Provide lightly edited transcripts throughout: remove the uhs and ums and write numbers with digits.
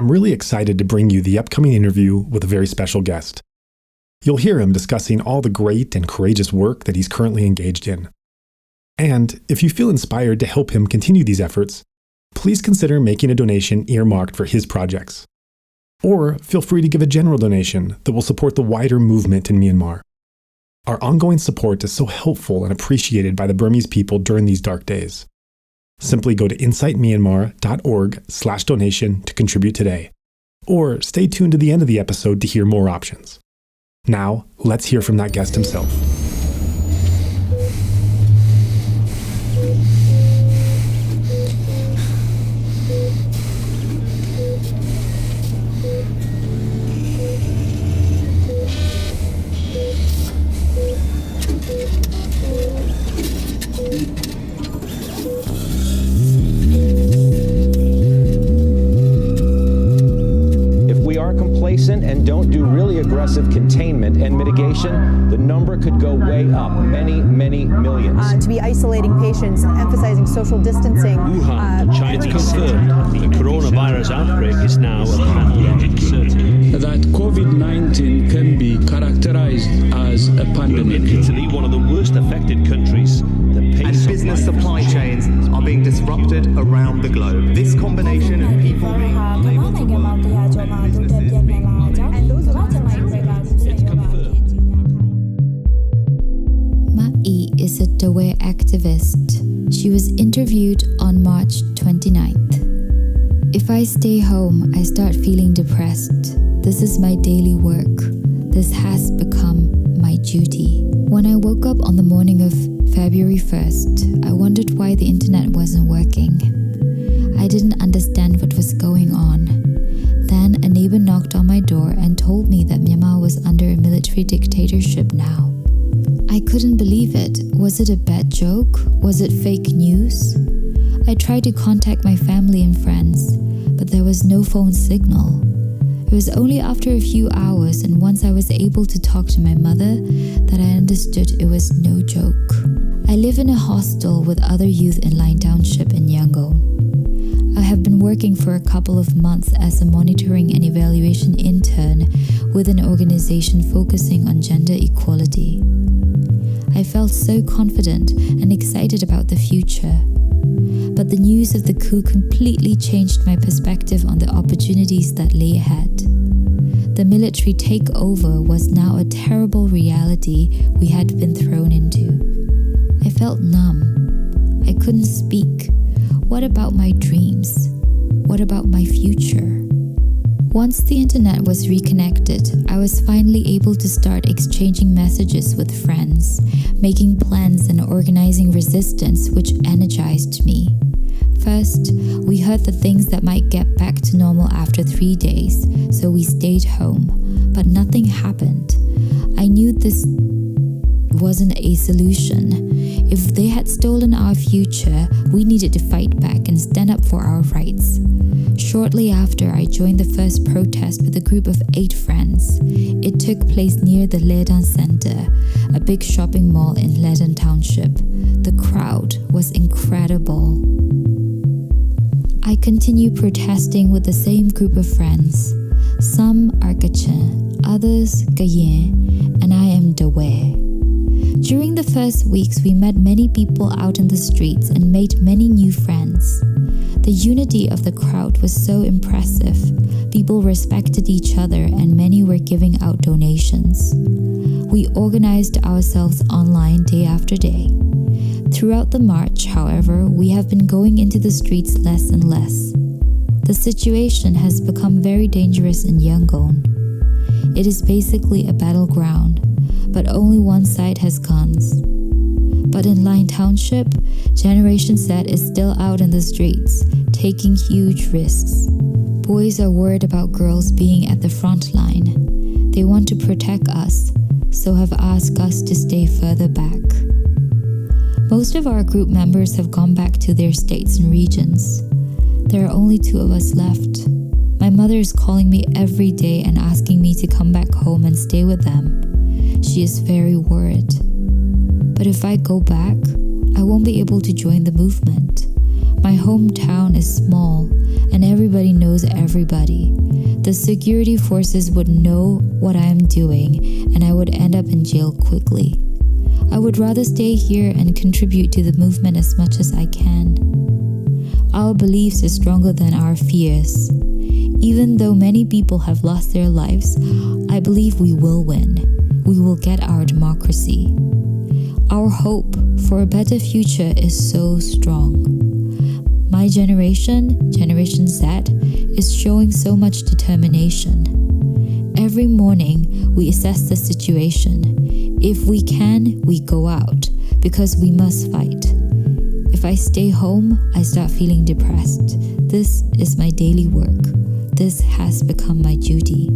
I'm really excited to bring you the upcoming interview with a very special guest. You'll hear him discussing all the great and courageous work that he's currently engaged in. And if you feel inspired to help him continue these efforts, please consider making a donation earmarked for his projects. Or feel free to give a general donation that will support the wider movement in Myanmar. Our ongoing support is so helpful and appreciated by the Burmese people during these dark days. Simply go to insightmyanmar.org/donation to contribute today. Or stay tuned to the end of the episode to hear more options. Now, let's hear from that guest himself. And don't do really aggressive containment and mitigation, the number could go way up, many, many millions. To be isolating patients, emphasizing social distancing. Wuhan, China, it's confirmed the coronavirus outbreak is now a pandemic. That COVID-19 can be characterized as a pandemic. In Italy, one of the worst affected countries, the pace and business supply chains are being disrupted around the globe. This combination of people being unable to work and businesses being Ma'i is a Dawe activist. She was interviewed on March 29th. If I stay home, I start feeling depressed. This is my daily work. This has become my duty. When I woke up on the morning of February 1st, I wondered why the internet wasn't working. I didn't understand what was going on. Then a neighbor knocked on my door and told me that Myanmar was under a military dictatorship now. I couldn't believe it. Was it a bad joke? Was it fake news? I tried to contact my family and friends, but there was no phone signal. It was only after a few hours and once I was able to talk to my mother that I understood it was no joke. I live in a hostel with other youth in Hlaing Township in Yangon. I have been working for a couple of months as a monitoring and evaluation intern with an organization focusing on gender equality. I felt so confident and excited about the future. But the news of the coup completely changed my perspective on the opportunities that lay ahead. The military takeover was now a terrible reality we had been thrown into. I felt numb. I couldn't speak. What about my dreams? What about my future? Once the internet was reconnected, I was finally able to start exchanging messages with friends, making plans and organizing resistance, which energized me. First, we heard the things that might get back to normal after 3 days, so we stayed home, but nothing happened. I knew this wasn't a solution. If they had stolen our future, we needed to fight back and stand up for our rights. Shortly after, I joined the first protest with a group of 8 friends. It took place near the Ledan Center, a big shopping mall in Ledan Township. The crowd was incredible. I continue protesting with the same group of friends. Some are Kachin, others Gayen, and I am Dawe. During the first weeks, we met many people out in the streets and made many new friends. The unity of the crowd was so impressive. People respected each other and many were giving out donations. We organized ourselves online day after day. Throughout the march, however, we have been going into the streets less and less. The situation has become very dangerous in Yangon. It is basically a battleground, but only one side has guns. But in Hlaing Township, Generation Z is still out in the streets, taking huge risks. Boys are worried about girls being at the front line. They want to protect us, so have asked us to stay further back. Most of our group members have gone back to their states and regions. There are only 2 of us left. My mother is calling me every day and asking me to come back home and stay with them. She is very worried. But if I go back, I won't be able to join the movement. My hometown is small, and everybody knows everybody. The security forces would know what I am doing, and I would end up in jail quickly. I would rather stay here and contribute to the movement as much as I can. Our beliefs are stronger than our fears. Even though many people have lost their lives, I believe we will win. We will get our democracy. Our hope for a better future is so strong. My generation, Generation Z, is showing so much determination. Every morning, we assess the situation. If we can, we go out, because we must fight. If I stay home, I start feeling depressed. This is my daily work. This has become my duty.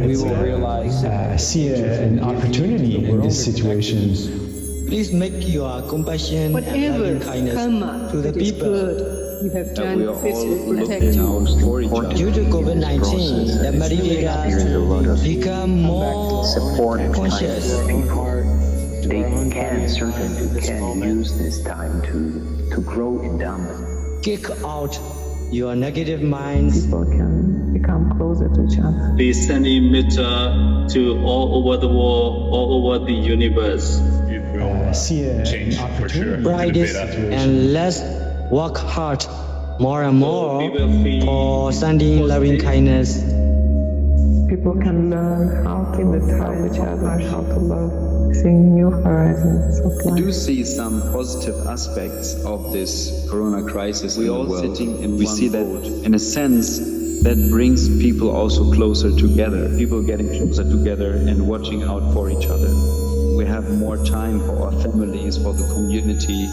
We will realize, see an opportunity in this situation. Please make your compassion and loving kindness to the people. You have done Due to COVID-19, the meditators become more conscious. They can certainly can use this time to grow in Dhamma. Kick out your negative minds. People can become closer to each other. Please send in metta to all over the world, all over the universe. See an opportunity. Practice and let's work hard more and more for sending loving kindness. People can learn how to love each other, how to love, seeing new horizons of life. We do see some positive aspects of this corona crisis. We're all sitting in we see that in a sense that brings people also closer together. People getting closer together and watching out for each other. We have more time for our families, for the community,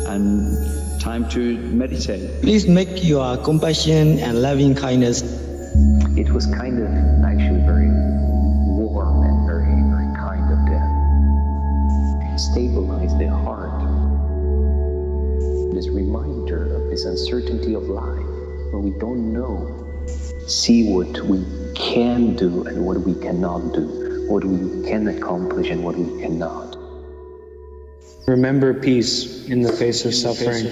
and time to meditate. Please make your compassion and loving kindness. It was kind of actually very warm and very, very kind of them. Stabilize the heart. This reminder of this uncertainty of life, where we don't know. See what we can do and what we cannot do, what we can accomplish and what we cannot. Remember peace in the face of suffering.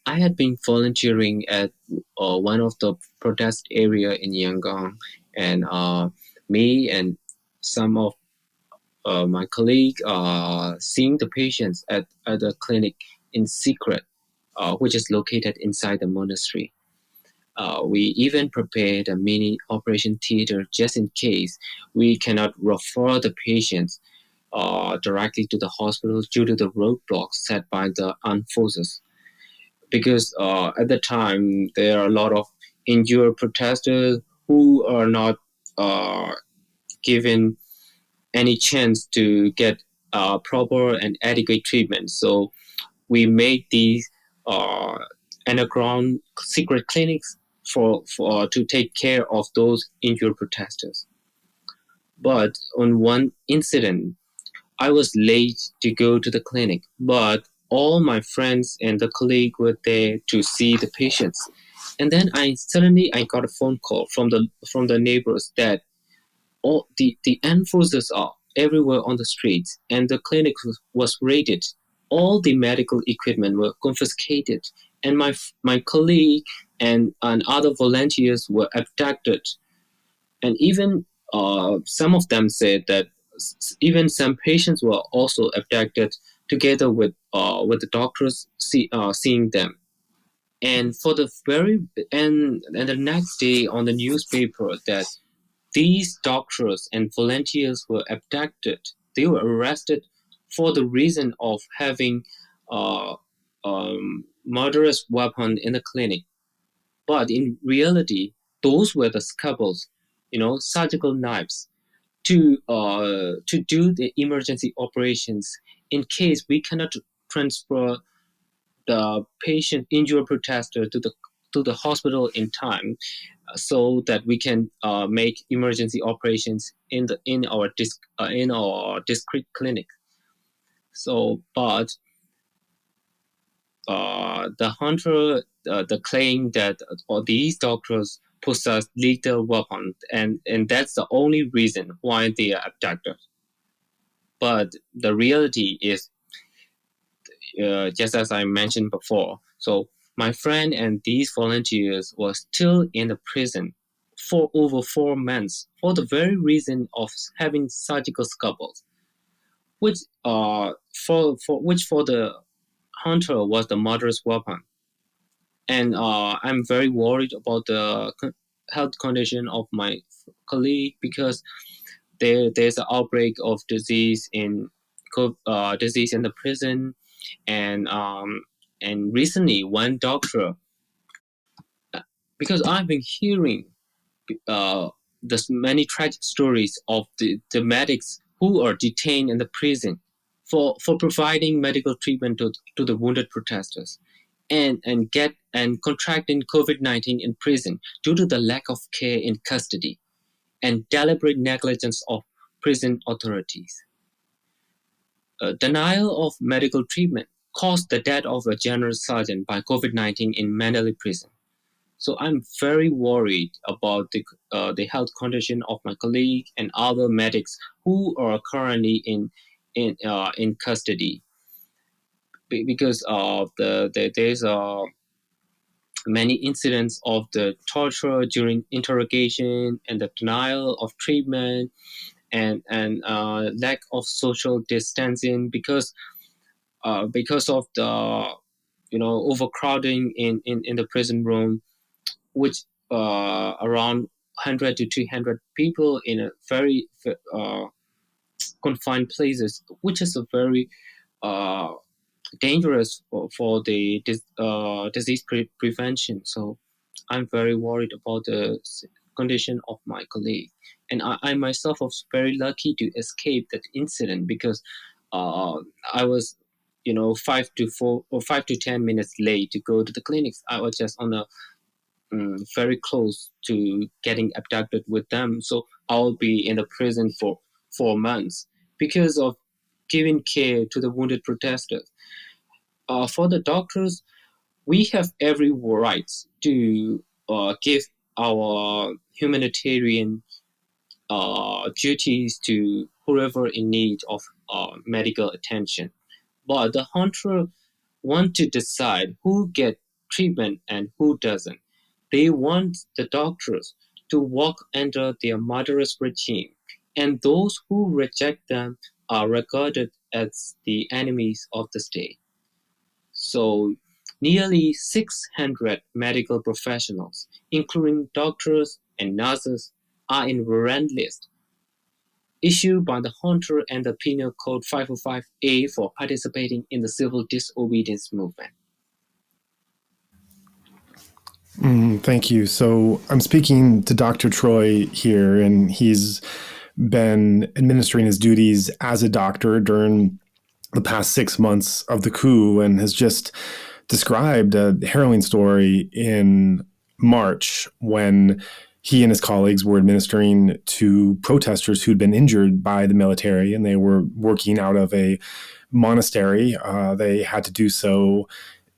I had been volunteering at one of the protest area in Yangon, and me and some of my colleagues seeing the patients at the clinic in secret, which is located inside the monastery. We even prepared a mini operation theater just in case we cannot refer the patients directly to the hospital due to the roadblocks set by the armed forces. Because at the time, there are a lot of injured protesters who are not given any chance to get proper and adequate treatment. So we made these underground secret clinics for to take care of those injured protesters. But on one incident, I was late to go to the clinic, but all my friends and the colleague were there to see the patients. And then I got a phone call from the neighbors that all the armed forces are everywhere on the streets, and the clinic was raided. All the medical equipment were confiscated, and my colleague and other volunteers were abducted. And even some of them said that even some patients were also abducted together with the doctors seeing them. And for the and the next day on the newspaper that these doctors and volunteers were abducted. They were arrested for the reason of having murderous weapon in the clinic. But in reality, those were the scalpels, surgical knives, to do the emergency operations in case we cannot transfer the patient injured protester to the hospital in time, so that we can make emergency operations in our discrete clinic. So, but the hunter the claim that these doctors possess lethal weapons, and that's the only reason why they are abducted. But the reality is, just as I mentioned before, so my friend and these volunteers were still in the prison for over 4 months for the very reason of having surgical scalpels, which for the hunter was the murderous weapon. And I'm very worried about the health condition of my colleague, because there's an outbreak of disease in the prison, and recently one doctor, because I've been hearing there's many tragic stories of the medics who are detained in the prison for providing medical treatment to the wounded protesters, and contracting COVID-19 in prison due to the lack of care in custody and deliberate negligence of prison authorities. Denial of medical treatment caused the death of a general sergeant by COVID-19 in Mandalay prison. So I'm very worried about the health condition of my colleague and other medics who are currently in custody, because of there's many incidents of the torture during interrogation and the denial of treatment and lack of social distancing because of the overcrowding in the prison room, which around 100 to 200 people in a very confined places, which is a very dangerous for the disease prevention. So I'm very worried about the condition of my colleague, and I myself was very lucky to escape that incident, because I was 5 to 10 minutes late to go to the clinics. I was just on a very close to getting abducted with them, so I'll be in the prison for 4 months because of giving care to the wounded protesters. For the doctors, we have every right to give our humanitarian duties to whoever in need of medical attention. But the hunter want to decide who get treatment and who doesn't. They want the doctors to walk under their murderous regime, and those who reject them are regarded as the enemies of the state. So nearly 600 medical professionals, including doctors and nurses, are in warrant list issued by the hunter and the Penal Code 505A for participating in the civil disobedience movement. Thank you. So I'm speaking to Dr. Troy here, and he's been administering his duties as a doctor during the past 6 months of the coup, and has just described a harrowing story in March when he and his colleagues were administering to protesters who'd been injured by the military, and they were working out of a monastery. They had to do so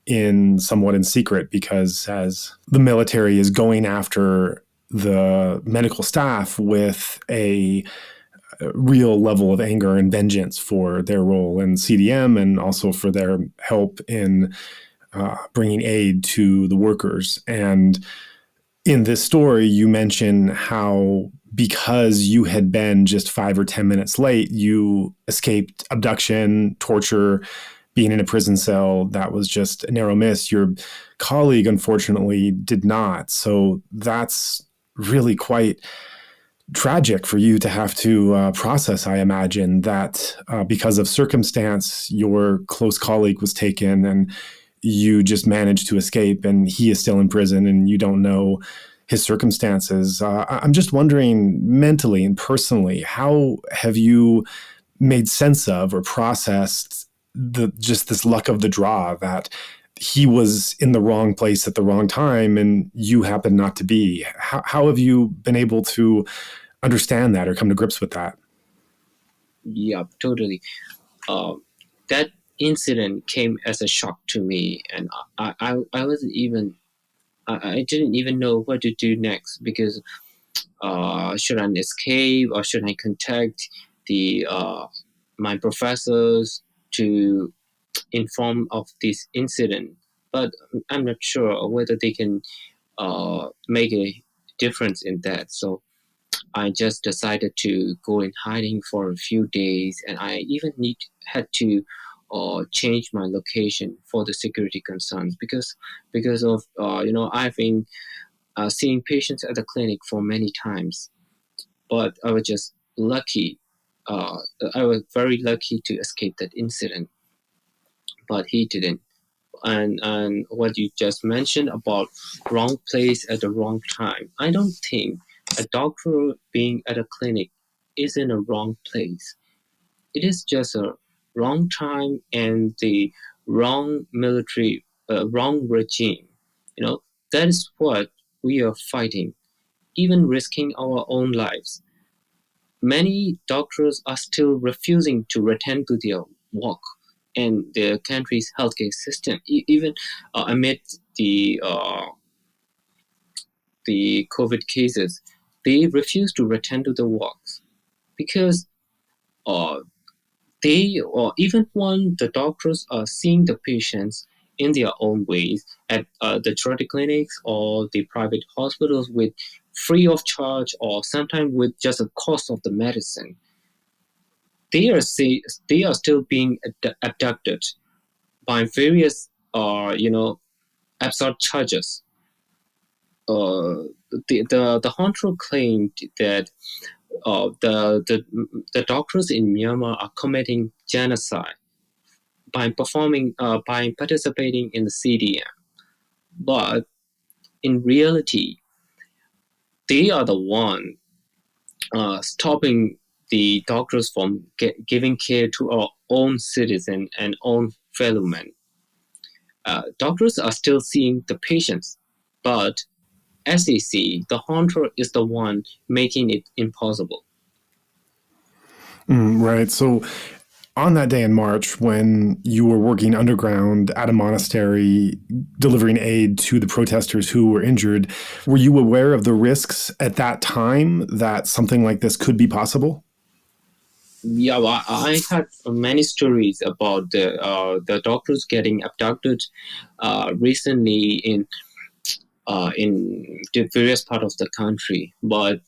somewhat in secret, because as the military is going after the medical staff with a real level of anger and vengeance for their role in CDM, and also for their help in bringing aid to the workers. And in this story, you mention how because you had been just 5 or 10 minutes late, you escaped abduction, torture, being in a prison cell. That was just a narrow miss. Your colleague, unfortunately, did not. So that's really quite tragic for you to have to process, I imagine, that because of circumstance, your close colleague was taken and you just managed to escape, and he is still in prison and you don't know his circumstances. I'm just wondering, mentally and personally, how have you made sense of or processed just this luck of the draw that he was in the wrong place at the wrong time and you happened not to be? How have you been able to understand that or come to grips with that? Yeah, totally. That incident came as a shock to me, and I wasn't even, I didn't even know what to do next, because should I escape or should I contact the my professors to inform of this incident? But I'm not sure whether they can make a difference in that. So I just decided to go in hiding for a few days, and I even had to change my location for the security concerns, because of I've been seeing patients at the clinic for many times, but I was just lucky. I was very lucky to escape that incident, but he didn't. And what you just mentioned about wrong place at the wrong time, I don't think a doctor being at a clinic is in a wrong place. It is just a wrong time and the wrong military, wrong regime. That is what we are fighting, even risking our own lives. Many doctors are still refusing to return to their work and their country's healthcare system, even amid the COVID cases. They refuse to return to the works because they, or even when the doctors are seeing the patients in their own ways at the charity clinics or the private hospitals with free of charge, or sometimes with just the cost of the medicine, they are still being abducted by various absurd charges. The Honcho claimed that the doctors in Myanmar are committing genocide by participating in the CDM, but in reality, they are the one stopping the doctors from giving care to our own citizens and own fellow men. Doctors are still seeing the patients, but as they see, the Honcho is the one making it impossible. Right. So on that day in March, when you were working underground at a monastery, delivering aid to the protesters who were injured, were you aware of the risks at that time that something like this could be possible? Yeah, well, I had many stories about the doctors getting abducted recently in the various parts of the country, but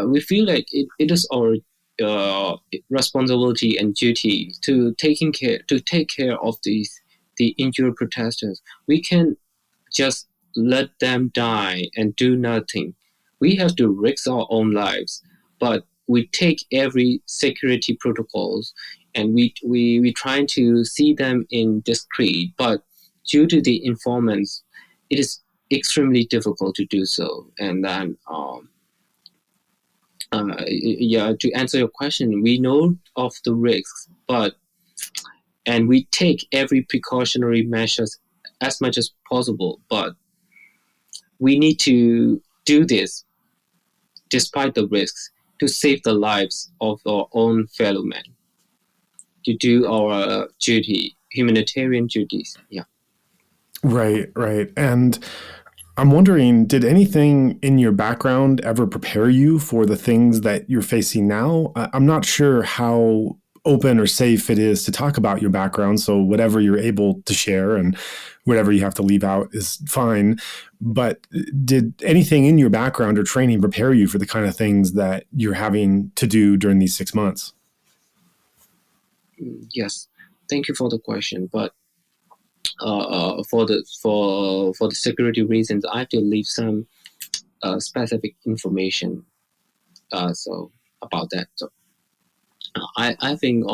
we feel like it is our responsibility and duty to take care of the injured protesters. We can just let them die and do nothing. We have to risk our own lives, but we take every security protocols and we try to see them in discreet, but due to the informants, it is extremely difficult to do so. And then to answer your question, we know of the risks, and we take every precautionary measures as much as possible, but we need to do this despite the risks to save the lives of our own fellow men, to do our duty, humanitarian duties. Yeah. Right. And I'm wondering, did anything in your background ever prepare you for the things that you're facing now? I'm not sure how open or safe it is to talk about your background, so whatever you're able to share, and whatever you have to leave out is fine. But did anything in your background or training prepare you for the kind of things that you're having to do during these 6 months? Yes, thank you for the question. But for the security reasons, I have to leave some specific information. So about that. So I think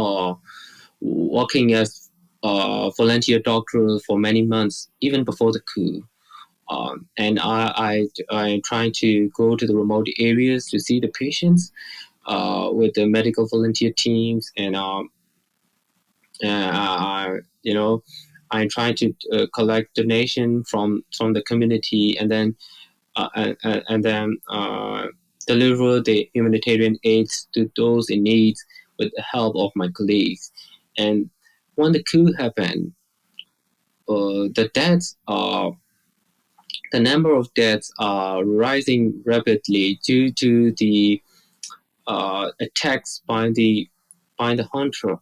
working as a volunteer doctor for many months, even before the coup, and I'm trying to go to the remote areas to see the patients with the medical volunteer teams, and I'm trying to collect donation from the community, and then deliver the humanitarian aids to those in need with the help of my colleagues. And when the coup happened, the number of deaths are rising rapidly due to the attacks by the hunter.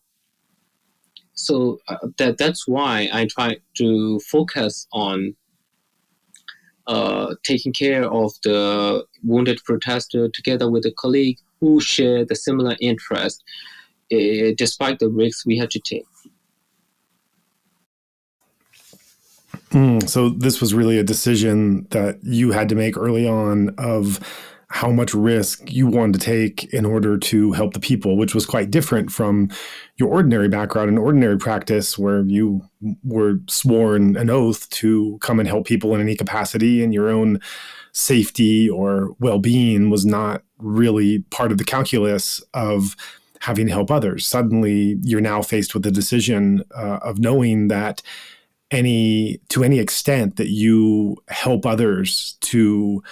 So that's why I try to focus on taking care of the wounded protester together with a colleague who share the similar interest, despite the risks we had to take. So this was really a decision that you had to make early on of how much risk you wanted to take in order to help the people, which was quite different from your ordinary background and ordinary practice, where you were sworn an oath to come and help people in any capacity, and your own safety or well-being was not really part of the calculus of having to help others. Suddenly, you're now faced with the decision of knowing that to any extent that you help others to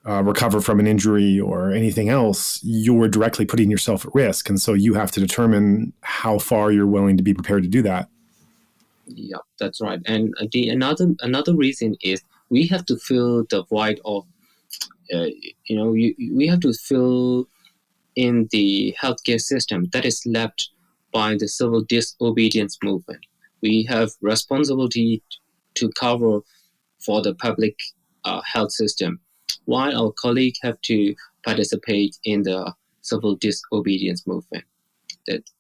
recover from an injury or anything else, you're directly putting yourself at risk. And so you have to determine how far you're willing to be prepared to do that. Yeah, that's right. And another reason is we have to fill the void of, we have to fill in the healthcare system that is left by the civil disobedience movement. We have responsibility to cover for the public health system, while our colleagues have to participate in the civil disobedience movement.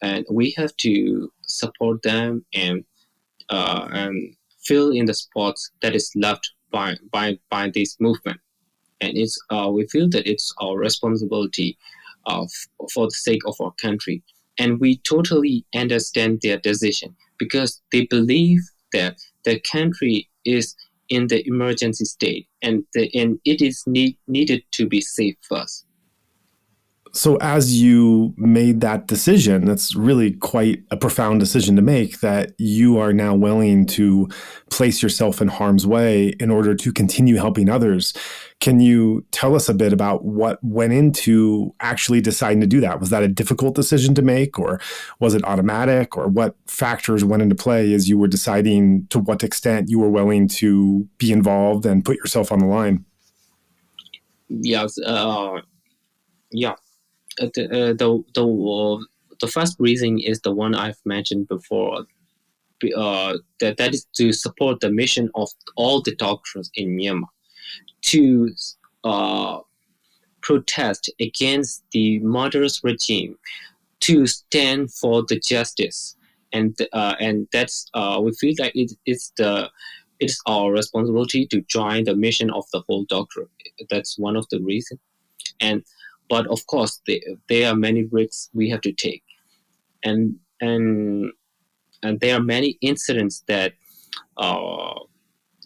And we have to support them and fill in the spots that is left by this movement. And we feel that it's our responsibility for the sake of our country. And we totally understand their decision, because they believe that the country is in the emergency state, and it is needed to be safe first. So as you made that decision, that's really quite a profound decision to make, that you are now willing to place yourself in harm's way in order to continue helping others. Can you tell us a bit about what went into actually deciding to do that? Was that a difficult decision to make, or was it automatic, or what factors went into play as you were deciding to what extent you were willing to be involved and put yourself on the line? Yes. The first reason is the one I've mentioned before. That is to support the mission of all the doctors in Myanmar to protest against the murderous regime, to stand for the justice, and that's we feel that it's our responsibility to join the mission of the whole doctor. That's one of the reasons. But of course, there are many risks we have to take, and there are many incidents that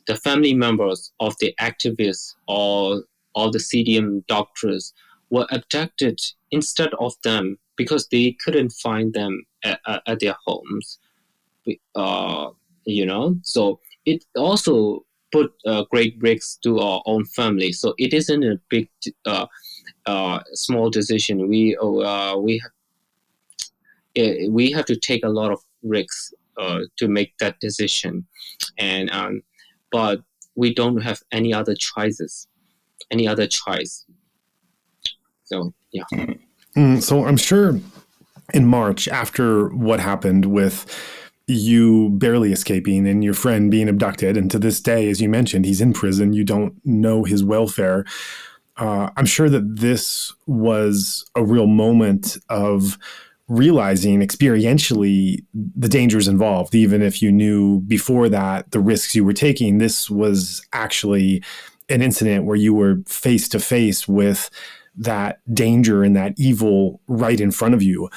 the family members of the activists or the CDM doctors were abducted instead of them, because they couldn't find them at their homes. So it also put great risks to our own family. So it isn't a big small decision. We have to take a lot of risks to make that decision, and but we don't have any other choice. So yeah. So I'm sure in March, after what happened with you barely escaping and your friend being abducted. And to this day, as you mentioned, he's in prison. You don't know his welfare. I'm sure that this was a real moment of realizing experientially the dangers involved, even if you knew before that the risks you were taking. This was actually an incident where you were face to face with that danger and that evil right in front of you.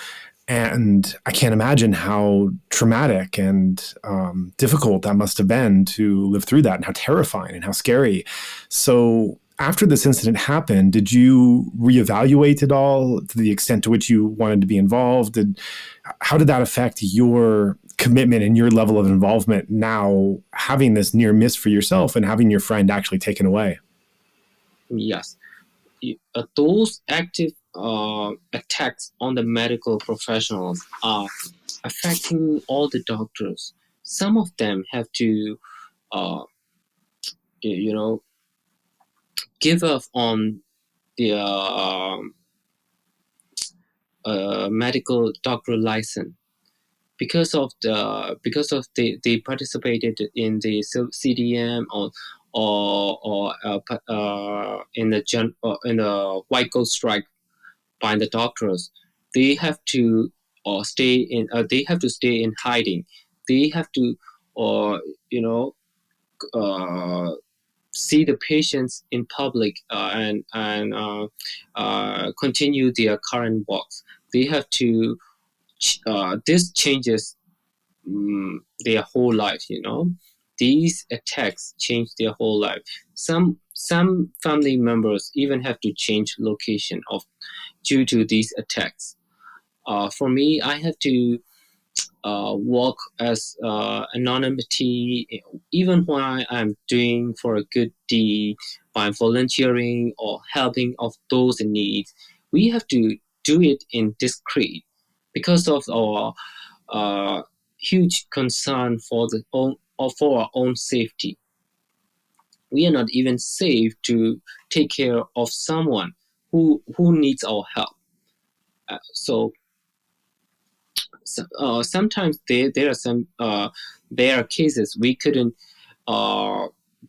And I can't imagine how traumatic and difficult that must have been to live through that, and how terrifying and how scary. So after this incident happened, did you reevaluate it all to the extent to which you wanted to be involved? How did that affect your commitment and your level of involvement now, having this near miss for yourself and having your friend actually taken away? Yes. Those active attacks on the medical professionals are affecting all the doctors. Some of them have to, give up on their medical doctor license because of they participated in the CDM or in the white coat strike by the doctors. They have to stay in hiding. They have to see the patients in public and continue their current works. They have to this changes their whole life. These attacks change their whole life. Some family members even have to change location due to these attacks. For me, I have to work as anonymity, even when I'm doing for a good deed by volunteering or helping of those in need. We have to do it in discreet because of our huge concern for our own safety. We are not even safe to take care of someone who needs our help. Sometimes there are cases we couldn't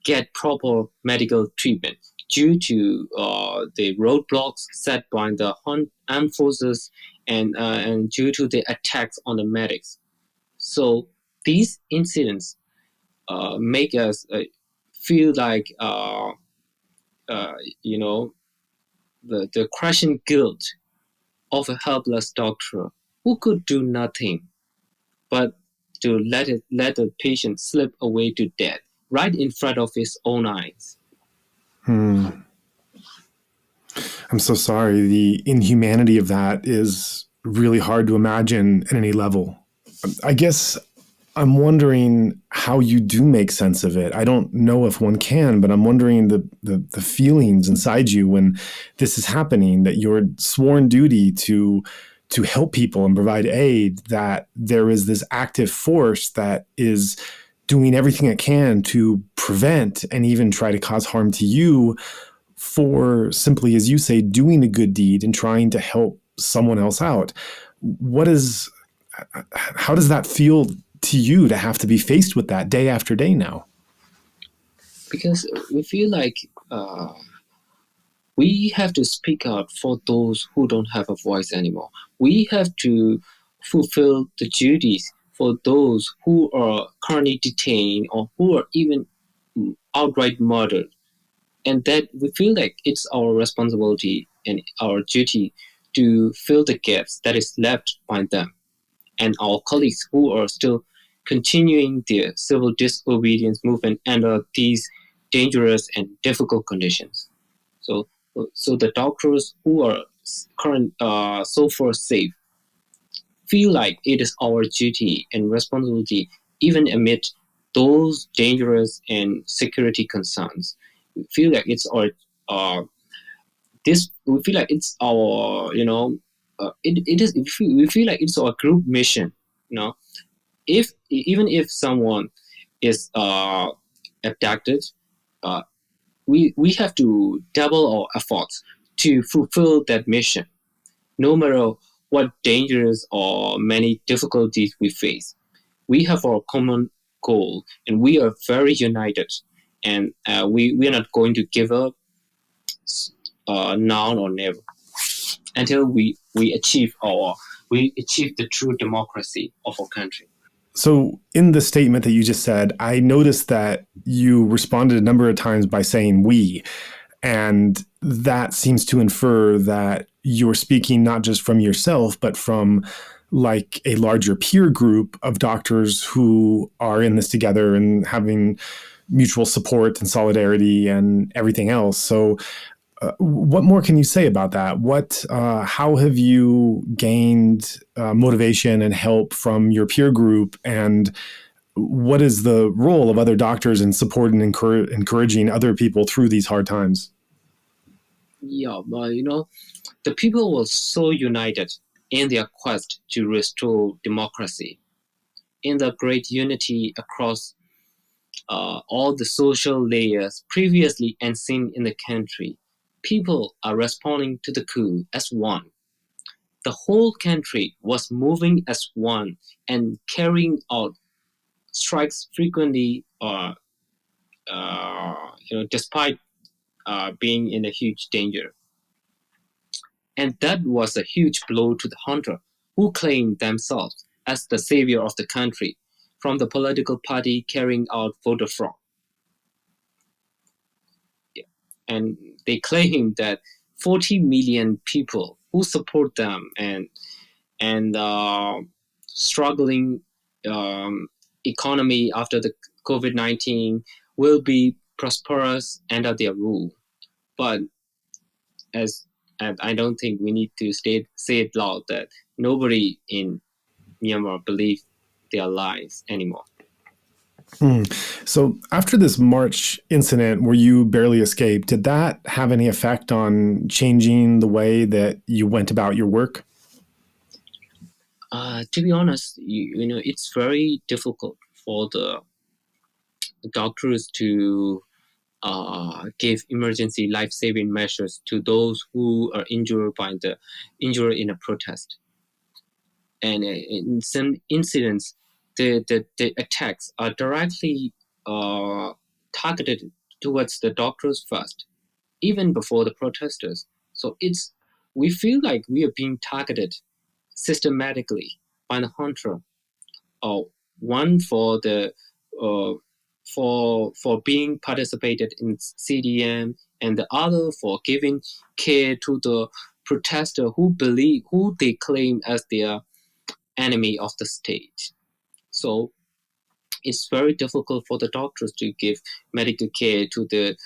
get proper medical treatment due to the roadblocks set by the armed forces and due to the attacks on the medics. So these incidents make us feel like the crushing guilt of a helpless doctor who could do nothing but to let the patient slip away to death right in front of his own eyes. I'm so sorry. The inhumanity of that is really hard to imagine at any level. I guess I'm wondering how you do make sense of it. I don't know if one can, but I'm wondering the feelings inside you when this is happening, that your sworn duty to help people and provide aid, that there is this active force that is doing everything it can to prevent and even try to cause harm to you for simply, as you say, doing a good deed and trying to help someone else out. How does that feel to you to have to be faced with that day after day now? Because we feel like we have to speak out for those who don't have a voice anymore. We have to fulfill the duties for those who are currently detained or who are even outright murdered. And that we feel like it's our responsibility and our duty to fill the gaps that is left by them and our colleagues who are still continuing their civil disobedience movement under these dangerous and difficult conditions. So the doctors who are so far safe feel like it is our duty and responsibility, even amid those dangerous and security concerns. We feel like it's our we feel like it's our it is we feel like it's our group mission. Even if someone is abducted, we have to double our efforts to fulfill that mission, no matter what dangers or many difficulties we face. we have our common goal, and we are very united, and we are not going to give up now or never until we achieve the true democracy of our country. So in the statement that you just said, I noticed that you responded a number of times by saying we, and that seems to infer that you're speaking not just from yourself, but from like a larger peer group of doctors who are in this together and having mutual support and solidarity and everything else. So what more can you say about that? How have you gained motivation and help from your peer group? And what is the role of other doctors in supporting and encouraging other people through these hard times? Yeah, but the people were so united in their quest to restore democracy, in the great unity across all the social layers previously unseen in the country. People are responding to the coup as one. The whole country was moving as one and carrying out strikes frequently, despite being in a huge danger. And that was a huge blow to the junta, who claimed themselves as the savior of the country from the political party carrying out voter fraud. Yeah. And they claim that 40 million people who support them and struggling economy after the COVID-19 will be prosperous under their rule. But and I don't think we need to say it loud that nobody in Myanmar believes their lies anymore. So after this March incident where you barely escaped, did that have any effect on changing the way that you went about your work? To be honest, it's very difficult for the doctors to give emergency life-saving measures to those who are injured in a protest. And in some incidents, the attacks are directly targeted towards the doctors first, even before the protesters. So we feel like we are being targeted systematically by the junta. One for the for being participated in CDM, and the other for giving care to the protester who they claim as their enemy of the state. So it's very difficult for the doctors to give medical care to the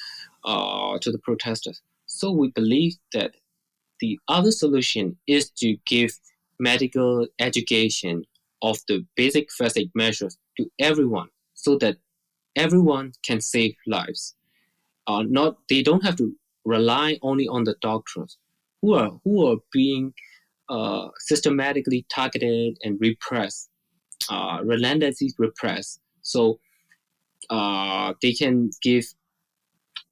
protesters. So we believe that the other solution is to give medical education of the basic first aid measures to everyone, so that everyone can save lives. They don't have to rely only on the doctors who are being systematically targeted and repressed, relentlessly repressed. So they can give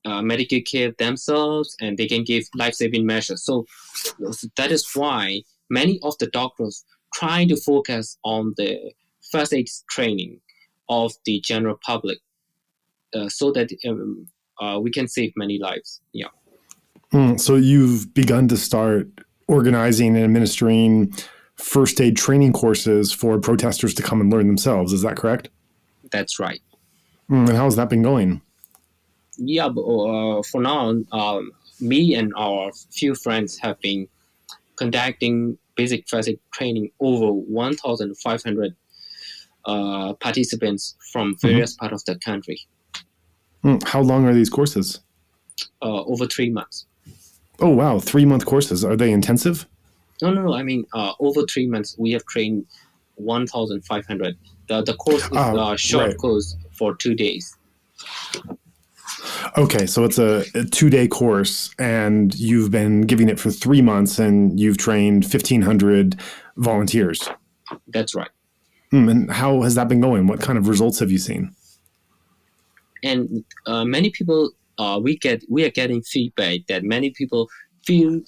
medical care themselves, and they can give life-saving measures. So that is why many of the doctors try to focus on the first aid training of the general public, so that we can save many lives. Yeah. So you've begun to start organizing and administering first aid training courses for protesters to come and learn themselves. Is that correct? That's right. And how's that been going? Yeah, but, for now, me and our few friends have been conducting basic first aid training over 1,500 participants from various parts of the country. How long are these courses? Over 3 months. Oh, wow. 3-month courses. Are they intensive? No. I mean, over 3 months, we have trained 1,500. The course is a short course for 2 days. Okay, so it's a 2-day course, and you've been giving it for 3 months, and you've trained 1,500 volunteers. That's right. And how has that been going? What kind of results have you seen? And many people, we are getting feedback that many people feel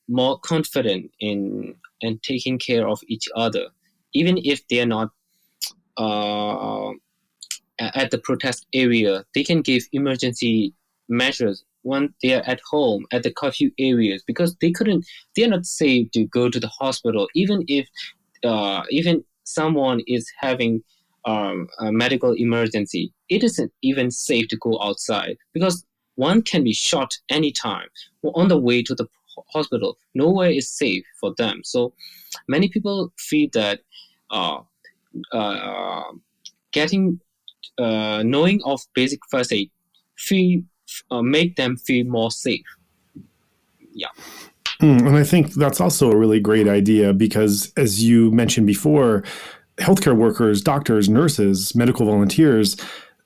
more confident in taking care of each other, even if they are not at the protest area, they can give emergency measures when they are at home at the curfew areas, because they are not safe to go to the hospital, even if even someone is having a medical emergency. It isn't even safe to go outside, because one can be shot anytime on the way to the hospital. Nowhere is safe for them. So many people feel that uh, getting knowing of basic first aid make them feel more safe. Yeah. And I think that's also a really great idea because, as you mentioned before, healthcare workers, doctors, nurses, medical volunteers,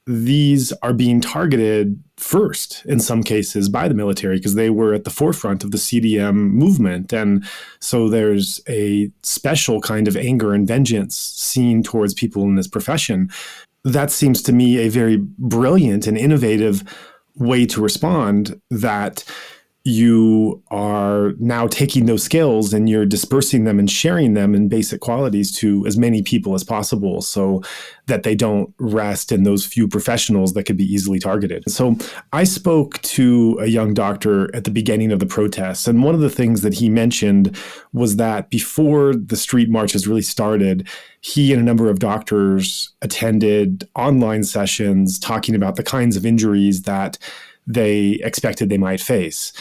these are being targeted first in some cases by the military because they were at the forefront of the CDM movement. And so there's a special kind of anger and vengeance seen towards people in this profession. That seems to me a very brilliant and innovative way to respond, that you are now taking those skills and you're dispersing them and sharing them in basic qualities to as many people as possible so that they don't rest in those few professionals that could be easily targeted. So I spoke to a young doctor at the beginning of the protests, and one of the things that he mentioned was that before the street marches really started, he and a number of doctors attended online sessions talking about the kinds of injuries that they expected they might face.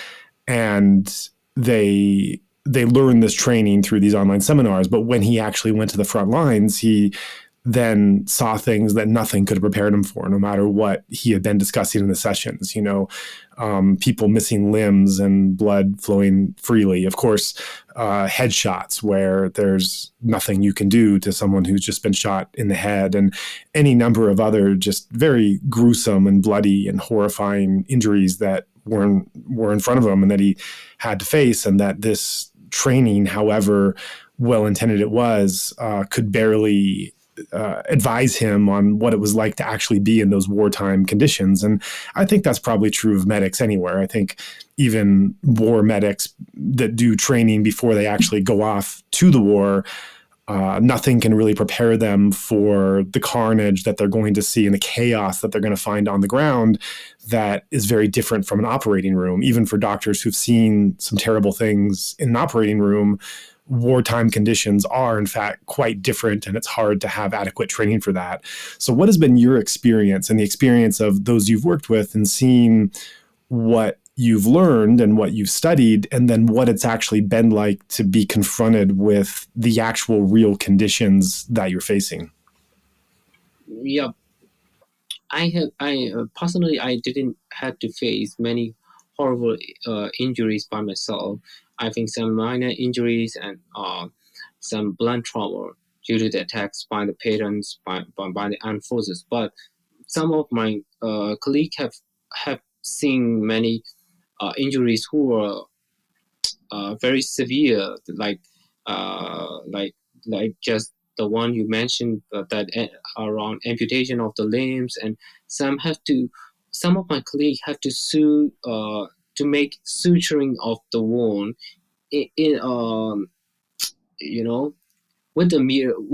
And they learned this training through these online seminars. But when he actually went to the front lines, he then saw things that nothing could have prepared him for, no matter what he had been discussing in the sessions. People missing limbs and blood flowing freely. Of course, headshots where there's nothing you can do to someone who's just been shot in the head, and any number of other just very gruesome and bloody and horrifying injuries that were in front of him and that he had to face, and that this training, however well-intended it was, could barely advise him on what it was like to actually be in those wartime conditions. And I think that's probably true of medics anywhere. I think even war medics that do training before they actually go off to the war, nothing can really prepare them for the carnage that they're going to see and the chaos that they're going to find on the ground that is very different from an operating room. Even for doctors who've seen some terrible things in an operating room, wartime conditions are in fact quite different, and it's hard to have adequate training for that. So what has been your experience and the experience of those you've worked with, and seeing what you've learned and what you've studied, and then what it's actually been like to be confronted with the actual real conditions that you're facing? Yeah. Personally, I didn't have to face many horrible injuries by myself. I think some minor injuries and some blunt trauma due to the attacks by the parents, by the armed forces. But some of my colleagues have seen many injuries who were very severe, like just the one you mentioned, that around amputation of the limbs, and some of my colleagues have to make suturing of the wound with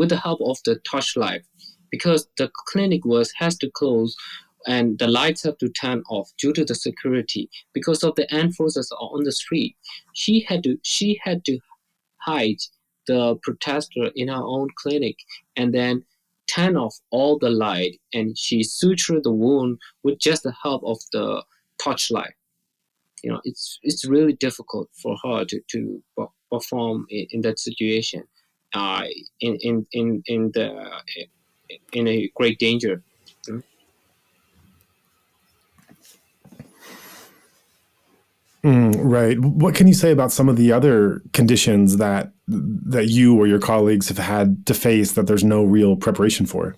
the help of the torchlight, because the clinic has to close and the lights have to turn off due to the security because of the armed forces on the street. She had to hide the protester in her own clinic and then turn off all the light, and she sutured the wound with just the help of the torchlight. It's really difficult for her to perform in that situation, in a great danger. Right. What can you say about some of the other conditions that you or your colleagues have had to face that there's no real preparation for?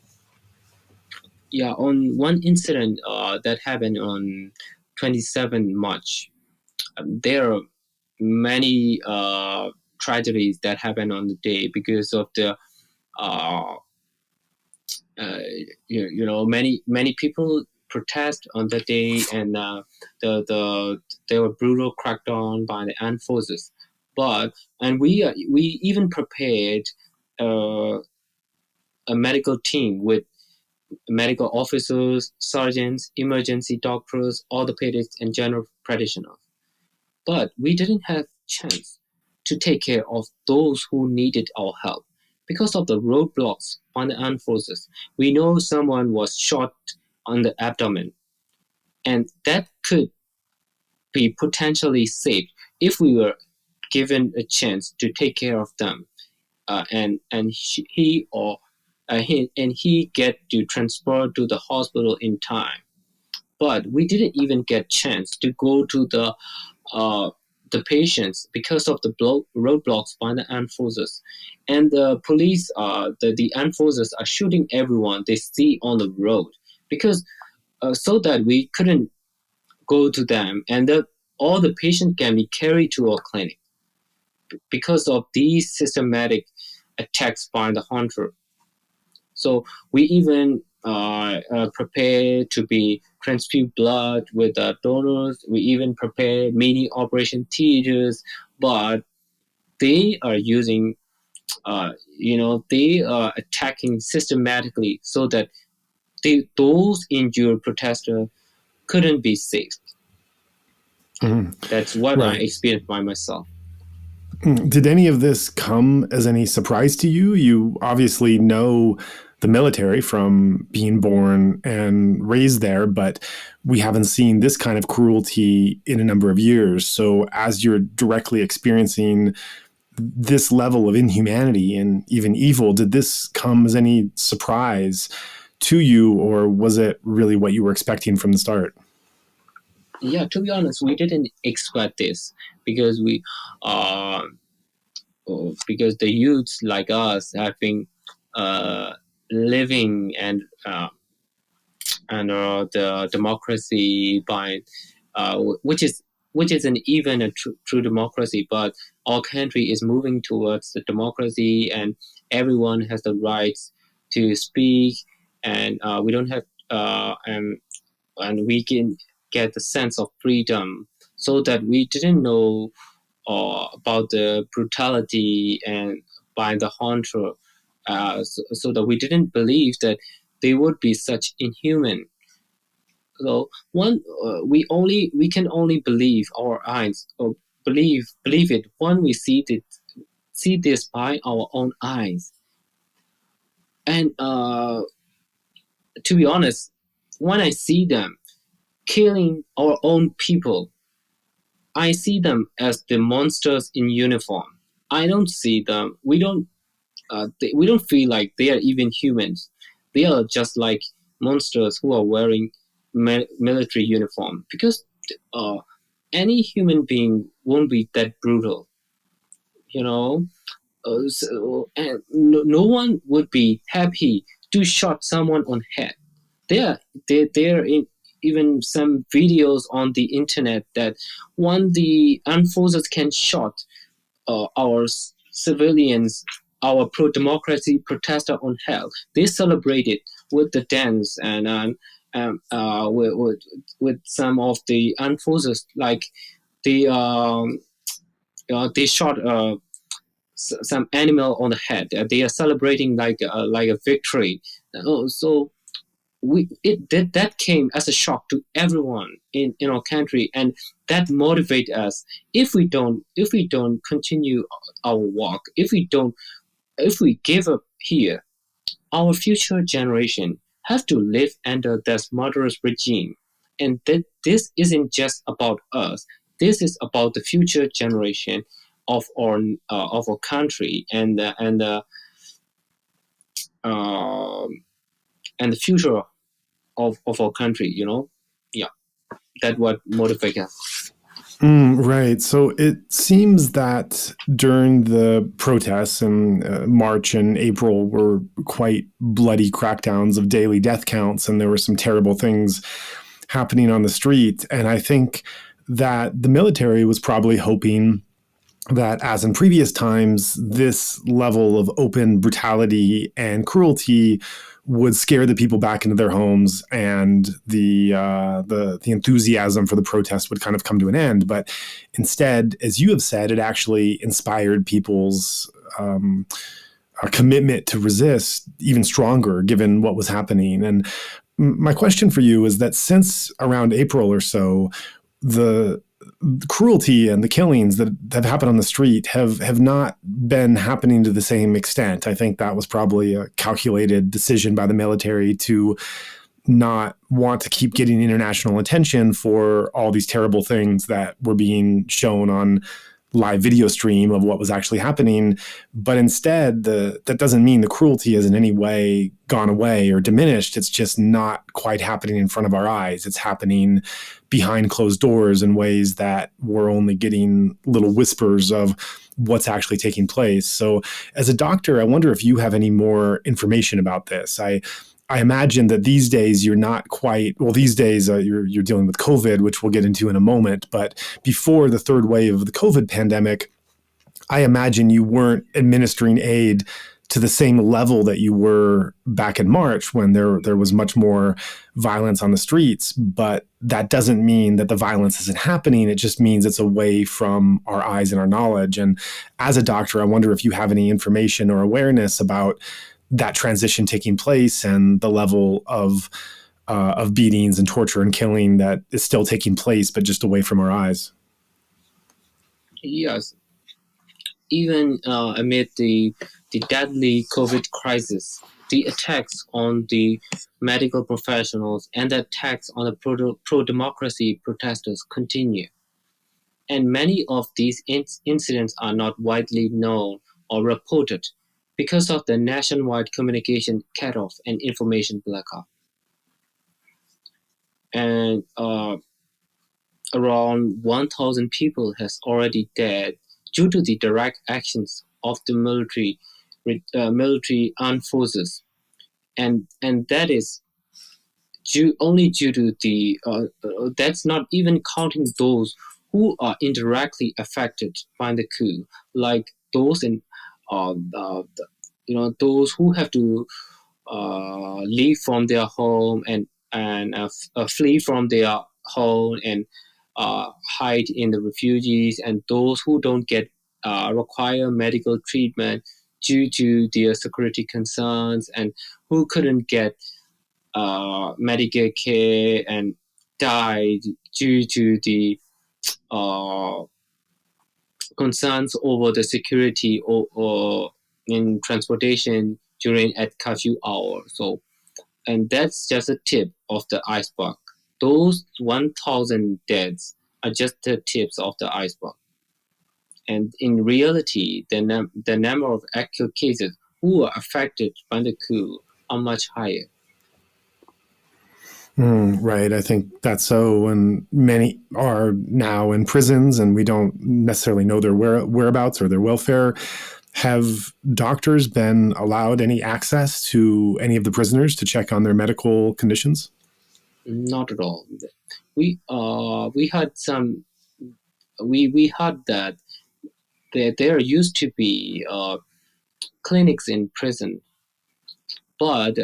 Yeah, on one incident that happened on 27 March, there are many tragedies that happen on the day because of the many people protest on the day, and there were brutal crackdown by the armed forces. And we even prepared a medical team with medical officers, surgeons, emergency doctors, orthopedists, and general practitioners. But we didn't have chance to take care of those who needed our help because of the roadblocks on the armed forces. We know someone was shot on the abdomen, and that could be potentially saved if we were given a chance to take care of them, and he get to transfer to the hospital in time. But we didn't even get chance to go to the patients because of the roadblocks by the armed forces, and the police, the armed forces are shooting everyone they see on the road because so that we couldn't go to them, and all the patients can be carried to our clinic because of these systematic attacks by the hunter. So we even prepare to be transfuse blood with donors. We even prepare mini operation theaters, but they are using, they are attacking systematically so that those injured protesters couldn't be saved. Mm-hmm. That's what I experienced by myself. Did any of this come as any surprise to you? You obviously know the military from being born and raised there, but we haven't seen this kind of cruelty in a number of years. So as you're directly experiencing this level of inhumanity and even evil, did this come as any surprise to you, or was it really what you were expecting from the start? Yeah, to be honest, we didn't expect this because because the youths like us have been living and the democracy by which isn't even a true democracy, but our country is moving towards the democracy, and everyone has the rights to speak, and we don't have and we can get the sense of freedom, so that we didn't know about the brutality and by the hunter, so that we didn't believe that they would be such inhuman. So we can only believe our eyes, or believe it when we see this by our own eyes. And to be honest, when I see them killing our own people, I see them as the monsters in uniform. I don't see them. We don't feel like they are even humans. They are just like monsters who are wearing military uniform, because any human being won't be that brutal, and no one would be happy to shot someone on head. There in even some videos on the internet that when the armed forces can shot our civilians, our pro-democracy protester on hell, they celebrated with the dance and with some of the armed forces, like they shot some animal on the head. They are celebrating like a victory. So that came as a shock to everyone in our country, and that motivates us. If we don't continue our walk, if we give up here, our future generation have to live under this murderous regime, and that this isn't just about us. This is about the future generation of our country and the future of our country. Yeah, that's what motivates us. Right. So it seems that during the protests in March and April were quite bloody crackdowns of daily death counts, and there were some terrible things happening on the street. And I think that the military was probably hoping that, as in previous times, this level of open brutality and cruelty would scare the people back into their homes, and the enthusiasm for the protest would kind of come to an end. But instead, as you have said, it actually inspired people's a commitment to resist even stronger given what was happening. And my question for you is that since around April or so, the cruelty and the killings that have happened on the street have not been happening to the same extent. I think that was probably a calculated decision by the military to not want to keep getting international attention for all these terrible things that were being shown on live video stream of what was actually happening. But instead, that doesn't mean the cruelty has in any way gone away or diminished. It's just not quite happening in front of our eyes. It's happening behind closed doors in ways that we're only getting little whispers of what's actually taking place. So as a doctor, I wonder if you have any more information about this. I imagine that these days you're not quite, well, these days you're dealing with COVID, which we'll get into in a moment. But before the third wave of the COVID pandemic, I imagine you weren't administering aid to the same level that you were back in March when there was much more violence on the streets. But that doesn't mean that the violence isn't happening. It just means it's away from our eyes and our knowledge. And as a doctor, I wonder if you have any information or awareness about that transition taking place and the level of beatings and torture and killing that is still taking place, but just away from our eyes. Yes. Even amid the deadly COVID crisis, the attacks on the medical professionals and the attacks on the pro-democracy protesters continue. And many of these incidents are not widely known or reported because of the nationwide communication cutoff and information blackout. And around 1,000 people has already died due to the direct actions of the military armed forces, and that is only due to the that's not even counting those who are indirectly affected by the coup, like those in those who have to leave from their home and flee from their home and hide in the refugees, and those who don't get require medical treatment due to their security concerns, and who couldn't get medical care and died due to the concerns over the security or in transportation during at curfew hour. So, and that's just a tip of the iceberg. Those 1,000 deaths are just the tips of the iceberg. And in reality, the number of actual cases who are affected by the coup are much higher. Right. I think that's so. And many are now in prisons and we don't necessarily know their whereabouts or their welfare. Have doctors been allowed any access to any of the prisoners to check on their medical conditions? Not at all. We had some. We heard that there used to be clinics in prison, but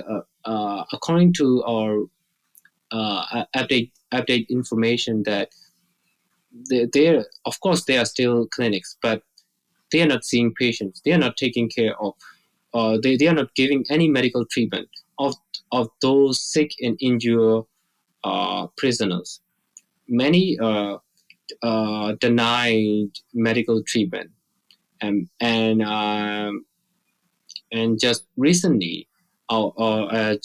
according to our update information, that there of course there are still clinics, but they are not seeing patients. They are not taking care of. They are not giving any medical treatment of those sick and injured prisoners. Many denied medical treatment, and just recently, our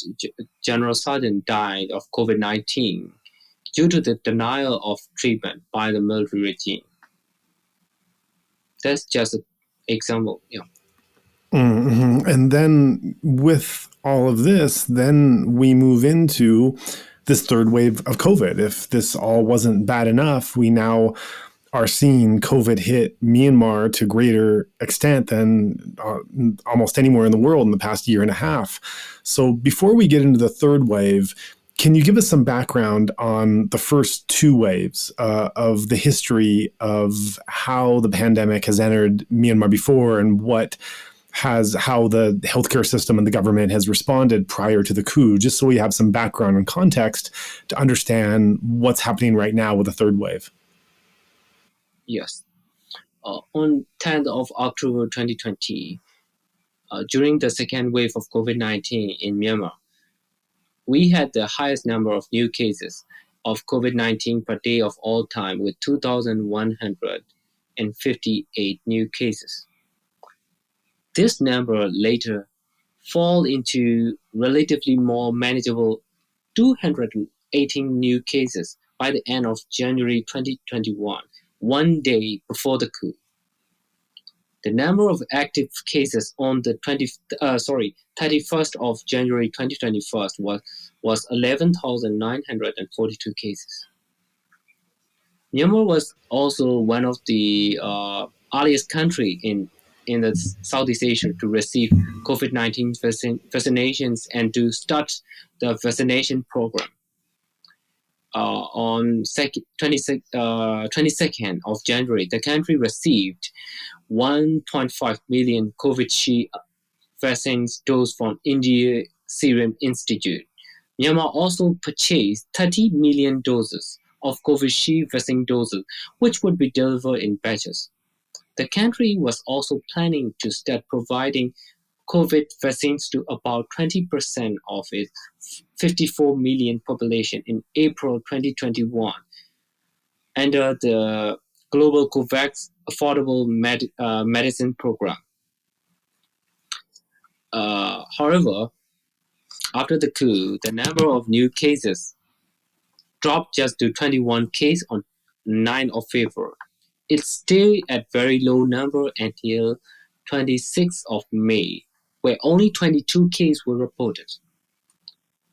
General Sergeant died of COVID-19 due to the denial of treatment by the military regime. That's just an example. Yeah. Mm-hmm. And then with all of this, then we move into this third wave of COVID. If this all wasn't bad enough, we now are seeing COVID hit Myanmar to greater extent than almost anywhere in the world in the past year and a half. So before we get into the third wave, can you give us some background on the first two waves of the history of how the pandemic has entered Myanmar before and how the healthcare system and the government has responded prior to the coup, just so we have some background and context to understand what's happening right now with the third wave? Yes. On 10th of October 2020, during the second wave of COVID-19 in Myanmar, we had the highest number of new cases of COVID-19 per day of all time, with 2,158 new cases. This number later fall into relatively more manageable 218 new cases by the end of January 2021, one day before the coup. The number of active cases on the 31st of January 2021 was 11,942 cases. Myanmar was also one of the earliest country in the Southeast Asia to receive COVID-19 vaccinations and to start the vaccination program. On 22nd of January, the country received 1.5 million Covishield vaccines doses from India Serum Institute. Myanmar also purchased 30 million doses of Covishield vaccine doses, which would be delivered in batches. The country was also planning to start providing COVID vaccines to about 20% of its 54 million population in April 2021 under the Global COVAX Affordable Medicine Program. However, after the coup, the number of new cases dropped just to 21 cases on 9th of February. It stayed at very low number until 26th of May, where only 22 cases were reported.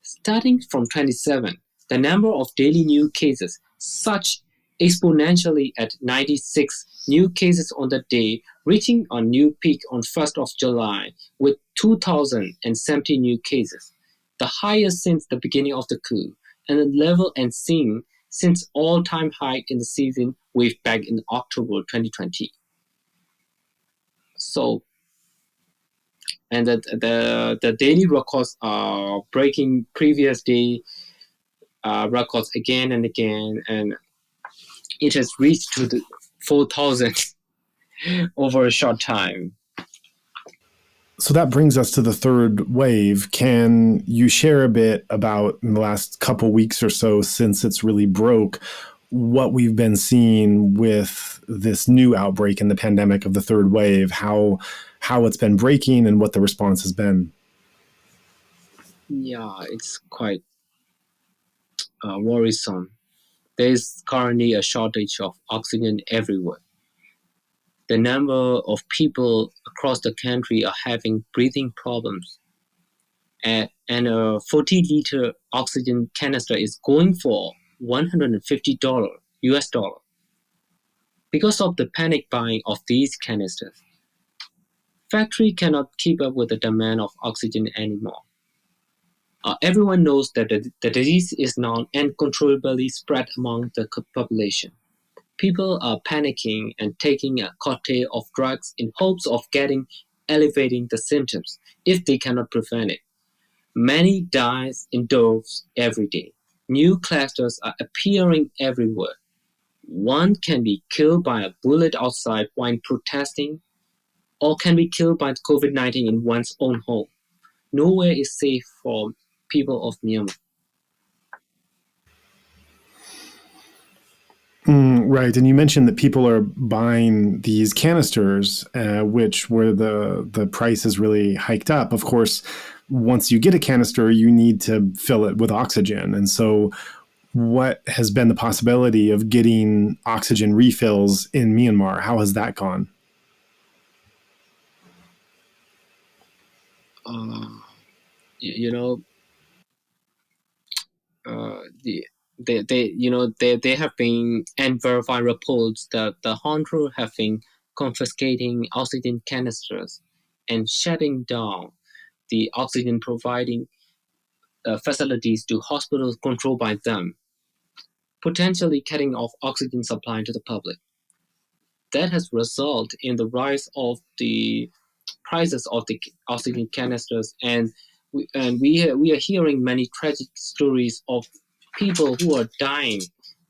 Starting from 27, the number of daily new cases surged exponentially at 96 new cases on the day, reaching a new peak on 1st of July with 2,070 new cases, the highest since the beginning of the coup, and a level and seen since all-time high in the season wave back in October 2020. So, and the daily records are breaking previous day records again and again, and it has reached to the 4,000 over a short time. So that brings us to the third wave. Can you share a bit about, in the last couple weeks or so since it's really broke, what we've been seeing with this new outbreak in the pandemic of the third wave, how it's been breaking and what the response has been? Yeah, it's quite worrisome. There is currently a shortage of oxygen everywhere. The number of people across the country are having breathing problems. And a 40-liter oxygen canister is going for $150 US dollar. Because of the panic buying of these canisters, factory cannot keep up with the demand of oxygen anymore. Everyone knows that the disease is now uncontrollably spread among the population. People are panicking and taking a cocktail of drugs in hopes of elevating the symptoms if they cannot prevent it. Many die indoors every day. New clusters are appearing everywhere. One can be killed by a bullet outside while protesting, or can be killed by COVID-19 in one's own home. Nowhere is safe for people of Myanmar. Right, and you mentioned that people are buying these canisters, which where the price is really hiked up. Of course, once you get a canister, you need to fill it with oxygen. And so what has been the possibility of getting oxygen refills in Myanmar? How has that gone? There have been unverified reports that the Honro have been confiscating oxygen canisters and shutting down the oxygen providing facilities to hospitals controlled by them, potentially cutting off oxygen supply to the public. That has resulted in the rise of the prices of the oxygen canisters, and we are hearing many tragic stories of people who are dying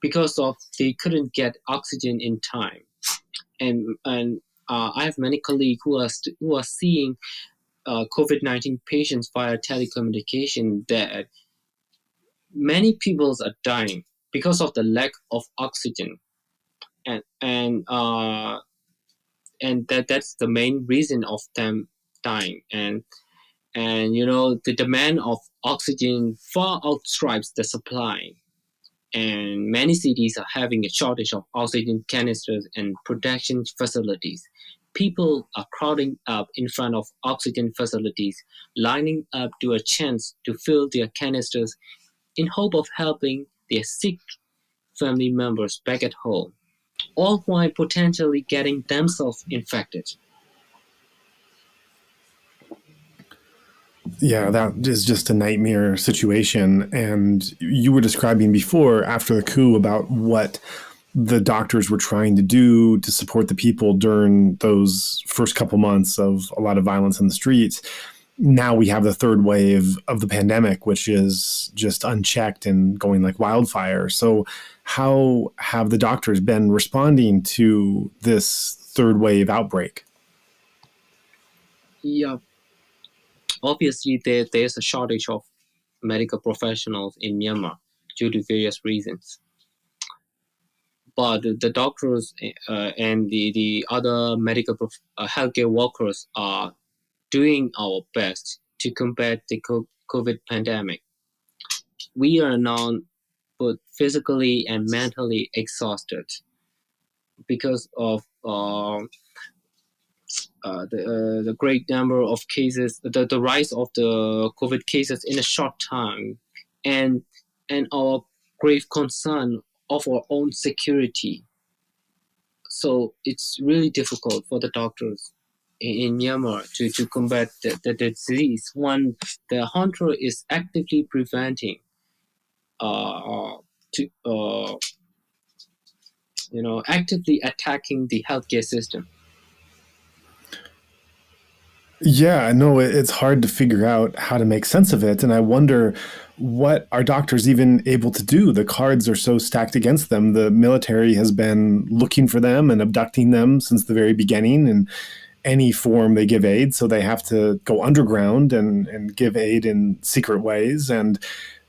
because of they couldn't get oxygen in time, and I have many colleagues who are seeing COVID-19 patients via telecommunication, that many people are dying because of the lack of oxygen, and that's the main reason of them dying. And the demand of oxygen far outstrips the supply, and many cities are having a shortage of oxygen canisters and protection facilities. People are crowding up in front of oxygen facilities, lining up to a chance to fill their canisters in hope of helping their sick family members back at home, all while potentially getting themselves infected. Yeah, that is just a nightmare situation. And you were describing before, after the coup, about what the doctors were trying to do to support the people during those first couple months of a lot of violence in the streets. Now we have the third wave of the pandemic, which is just unchecked and going like wildfire. So how have the doctors been responding to this third wave outbreak? Yeah, obviously there's a shortage of medical professionals in Myanmar due to various reasons. But the doctors and the other medical healthcare workers are doing our best to combat the COVID pandemic. We are now both physically and mentally exhausted because of the great number of cases, the rise of the COVID cases in a short time, and our grave concern of our own security. So it's really difficult for the doctors in Myanmar to combat the disease. One, the hunter is actively preventing actively attacking the healthcare system. Yeah, no, it's hard to figure out how to make sense of it. And I wonder, what are doctors even able to do? The cards are so stacked against them. The military has been looking for them and abducting them since the very beginning in any form they give aid. So they have to go underground and give aid in secret ways. And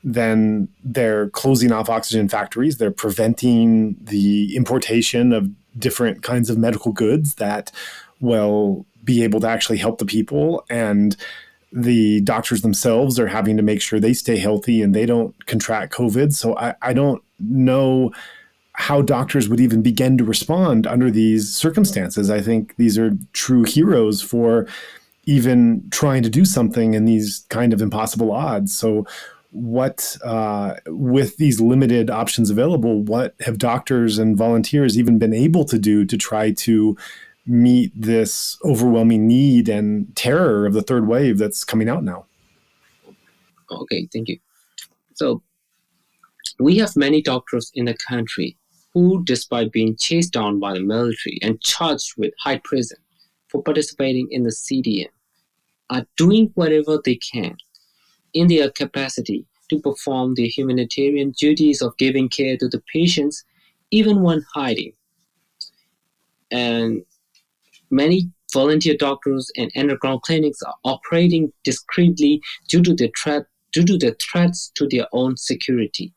then they're closing off oxygen factories. They're preventing the importation of different kinds of medical goods that will be able to actually help the people. And the doctors themselves are having to make sure they stay healthy and they don't contract COVID. So I don't know how doctors would even begin to respond under these circumstances. I think these are true heroes for even trying to do something in these kind of impossible odds. So what, with these limited options available, what have doctors and volunteers even been able to do to try to meet this overwhelming need and terror of the third wave that's coming out now? Okay, thank you. So we have many doctors in the country who, despite being chased down by the military and charged with high prison for participating in the CDM, are doing whatever they can in their capacity to perform the humanitarian duties of giving care to the patients, even when hiding. And many volunteer doctors and underground clinics are operating discreetly due to the threats to their own security.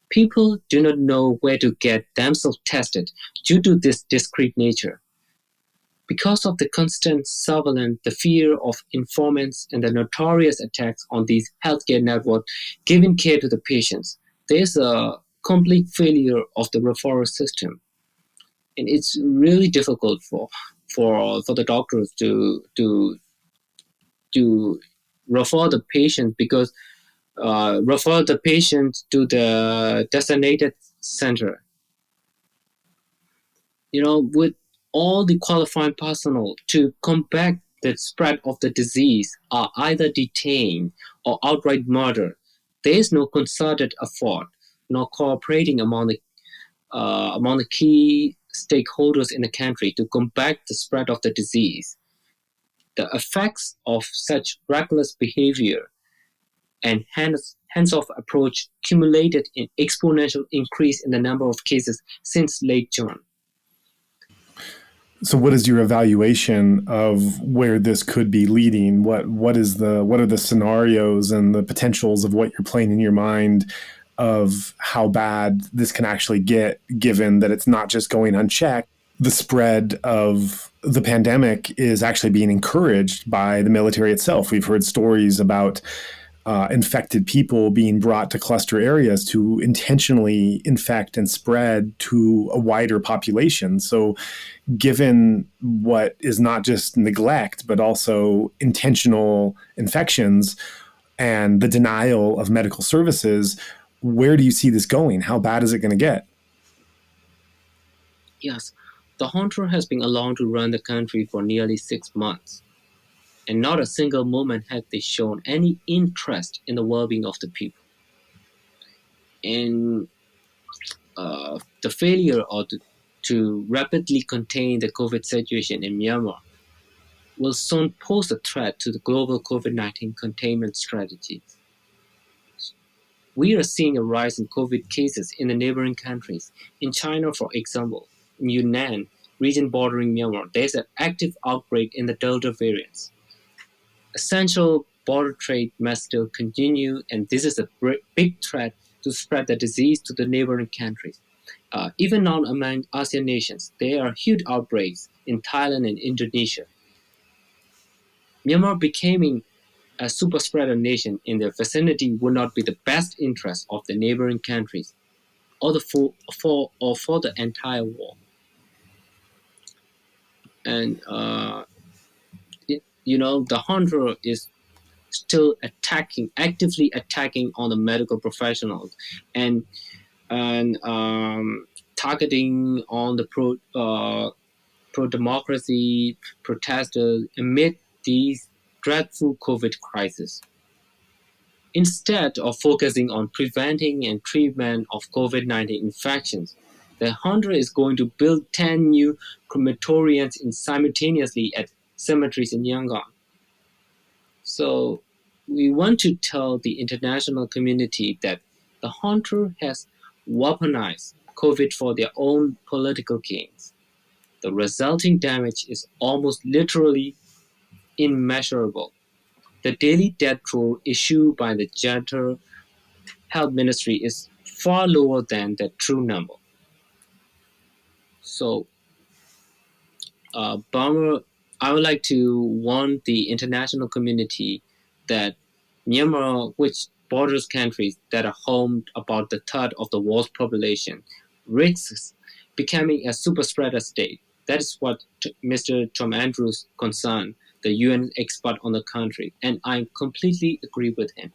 People do not know where to get themselves tested due to this discreet nature. Because of the constant surveillance, the fear of informants, and the notorious attacks on these healthcare networks giving care to the patients, there's a complete failure of the referral system. And it's really difficult for the doctors to refer the patient, because refer the patient to the designated center. With all the qualifying personnel to combat the spread of the disease are either detained or outright murdered, there is no concerted effort nor cooperating among the key stakeholders in the country to combat the spread of the disease. The effects of such reckless behavior and hands-off approach accumulated in exponential increase in the number of cases since late June. So what is your evaluation of where this could be leading? What are the scenarios and the potentials of what you're playing in your mind of how bad this can actually get, given that it's not just going unchecked? The spread of the pandemic is actually being encouraged by the military itself. We've heard stories about infected people being brought to cluster areas to intentionally infect and spread to a wider population. So given what is not just neglect, but also intentional infections and the denial of medical services, where do you see this going? How bad is it going to get? Yes, the junta has been allowed to run the country for nearly 6 months, and not a single moment have they shown any interest in the well-being of the people. And the failure to rapidly contain the COVID situation in Myanmar will soon pose a threat to the global COVID-19 containment strategy. We are seeing a rise in COVID cases in the neighboring countries. In China, for example, in Yunnan, region bordering Myanmar, there's an active outbreak in the Delta variants. Essential border trade must still continue, and this is a big threat to spread the disease to the neighboring countries. Even now among ASEAN nations, there are huge outbreaks in Thailand and Indonesia. Myanmar becoming a super spreader nation in their vicinity would not be the best interest of the neighboring countries or for the entire world. And the junta is still actively attacking on the medical professionals and targeting on the pro-democracy protesters amid these dreadful COVID crisis. Instead of focusing on preventing and treatment of COVID-19 infections, the junta is going to build 10 new crematoriums simultaneously at cemeteries in Yangon. So we want to tell the international community that the junta has weaponized COVID for their own political gains. The resulting damage is almost literally immeasurable. The daily death toll issued by the junta health ministry is far lower than the true number. So, Burma, I would like to warn the international community that Myanmar, which borders countries that are home about the third of the world's population, risks becoming a super spreader state. That is what Mr. Tom Andrews concerned, the UN expert on the country, and I completely agree with him.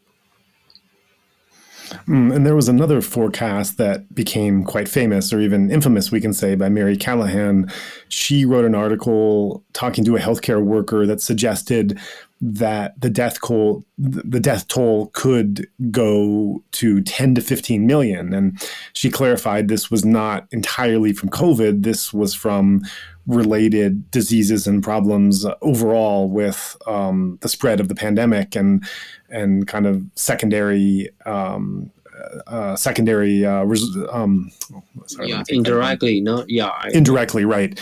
And there was another forecast that became quite famous, or even infamous, we can say, by Mary Callahan. She wrote an article talking to a healthcare worker that suggested that the death toll could go to 10 to 15 million. And she clarified this was not entirely from COVID. This was from related diseases and problems overall with the spread of the pandemic and kind of secondary indirectly, indirectly, right.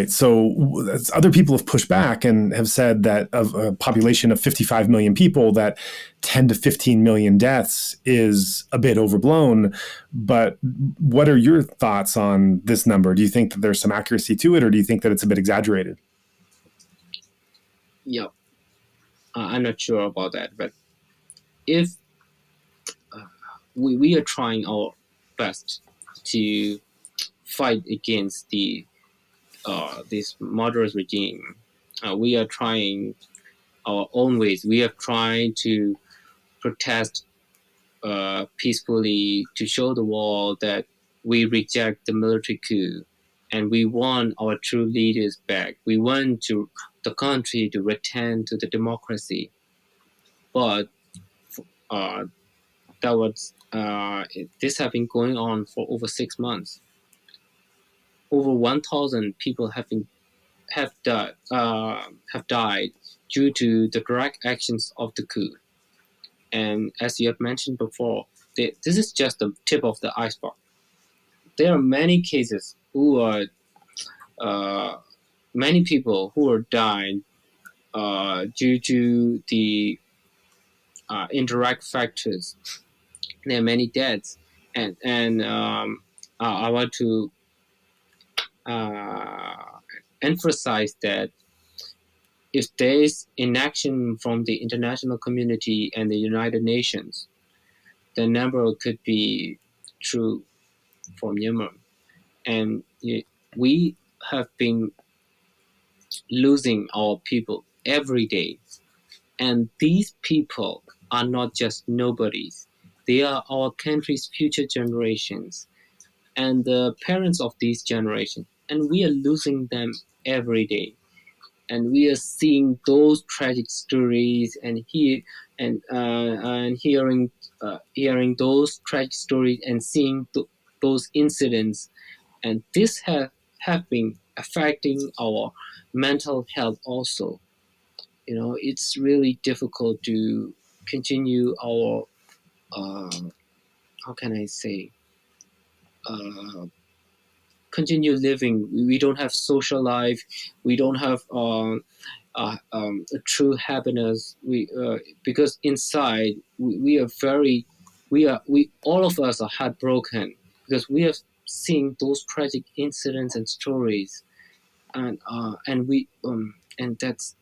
So other people have pushed back and have said that of a population of 55 million people, that 10 to 15 million deaths is a bit overblown. But what are your thoughts on this number? Do you think that there's some accuracy to it, or do you think that it's a bit exaggerated? Yeah, I'm not sure about that, but if we are trying our best to fight against this murderous regime. We are trying our own ways. We are trying to protest peacefully to show the world that we reject the military coup and we want our true leaders back. We want the country to return to the democracy. But this has been going on for over 6 months. Over 1,000 people have died due to the direct actions of the coup. And as you have mentioned before, this is just the tip of the iceberg. There are many cases who are many people who are dying due to the indirect factors. There are many deaths, and I want to emphasize that if there is inaction from the international community and the United Nations, the number could be true for Myanmar. And we have been losing our people every day. And these people are not just nobodies. They are our country's future generations and the parents of these generations. And we are losing them every day. And we are seeing those tragic stories and hearing those tragic stories and seeing those incidents. And this have been affecting our mental health also. You know, it's really difficult to continue our how can I say continue living. We don't have social life. We don't have a true happiness. We because inside we are very we all of us are heartbroken because we have seen those tragic incidents and stories, and we and that's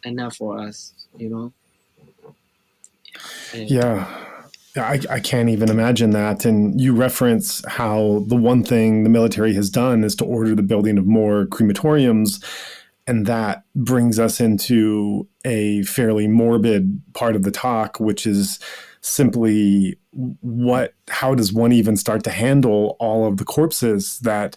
enough for us, you know. And I can't even imagine that. And you reference how the one thing the military has done is to order the building of more crematoriums. And that brings us into a fairly morbid part of the talk, which is simply how does one even start to handle all of the corpses that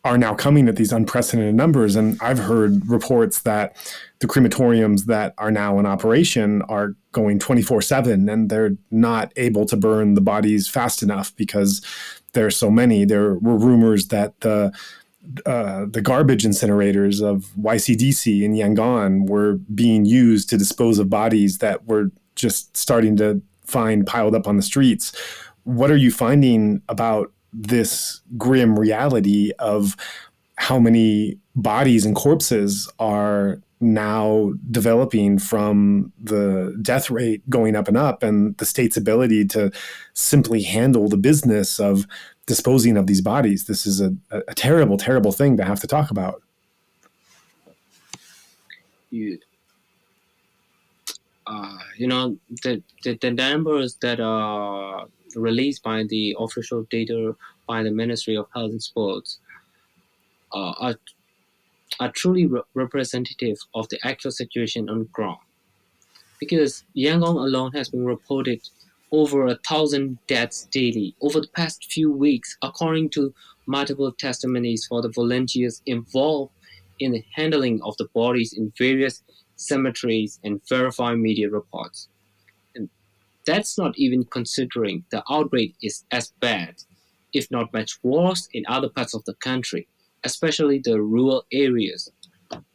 are now coming at these unprecedented numbers? And I've heard reports that the crematoriums that are now in operation are going 24/7 and they're not able to burn the bodies fast enough because there are so many. There were rumors that the garbage incinerators of YCDC in Yangon were being used to dispose of bodies that were just starting to find piled up on the streets. What are you finding about this grim reality of how many bodies and corpses are now developing from the death rate going up and up and the state's ability to simply handle the business of disposing of these bodies? This is a terrible, terrible thing to have to talk about. You know, the numbers that are released by the official data by the Ministry of Health and Sports are truly representative of the actual situation on the ground. Because Yangon alone has been reported over 1,000 deaths daily over the past few weeks, according to multiple testimonies for the volunteers involved in the handling of the bodies in various cemeteries and verified media reports. And that's not even considering the outbreak is as bad, if not much worse, in other parts of the country, especially the rural areas.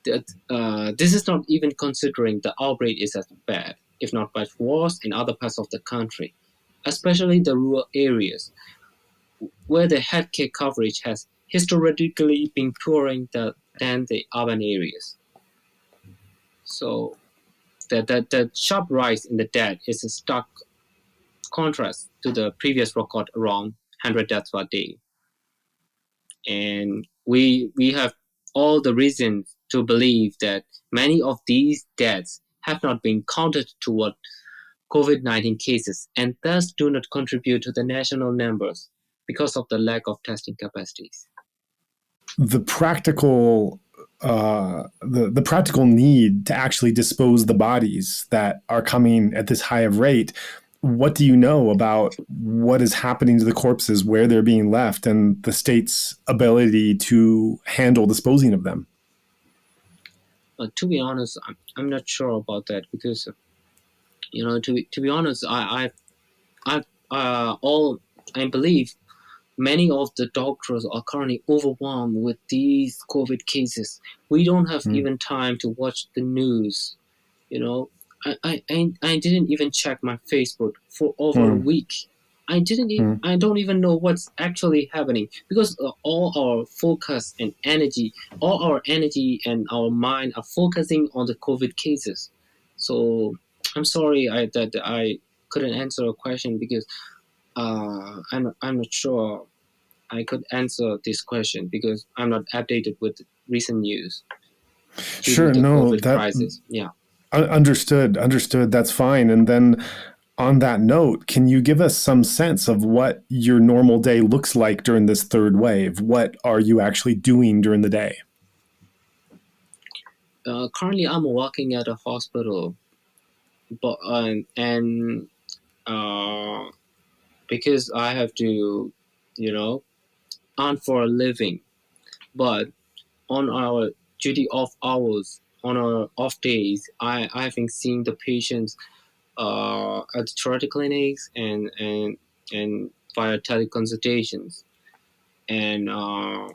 This is not even considering the outbreak is as bad, if not much worse, in other parts of the country, especially the rural areas, where the healthcare coverage has historically been poorer than the urban areas. So the sharp rise in the death is a stark contrast to the previous record around 100 deaths per day. And we have all the reasons to believe that many of these deaths have not been counted toward COVID-19 cases and thus do not contribute to the national numbers because of the lack of testing capacities. The practical the practical need to actually dispose the bodies that are coming at this high of rate. What do you know about what is happening to the corpses, where they're being left, and the state's ability to handle disposing of them? To be honest, I'm not sure about that because, you know, to be honest, I believe many of the doctors are currently overwhelmed with these COVID cases. We don't have even time to watch the news. You know, I didn't even check my Facebook for over a week I don't even know what's actually happening because all our focus and energy, all our energy and our mind are focusing on the COVID cases. So I'm sorry that I couldn't answer a question because I'm not sure I could answer this question because I'm not updated with recent news due Sure, to the no, COVID that crisis. Yeah. understood. That's fine. And then on that note, can you give us some sense of what your normal day looks like during this third wave? What are you actually doing during the day? Currently, I'm working at a hospital, but because I have to, earn for a living. But on our duty off hours, on our off days, I've been seeing the patients at charity clinics and via teleconsultations, and I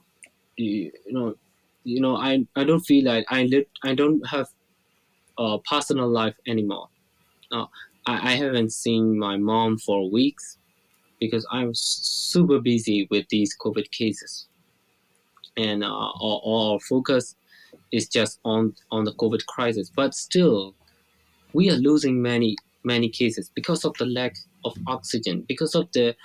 don't feel like I don't have a personal life anymore. I haven't seen my mom for weeks because I'm super busy with these COVID cases, and all our focus is just on the COVID crisis. But still, we are losing many cases because of the lack of oxygen, because of the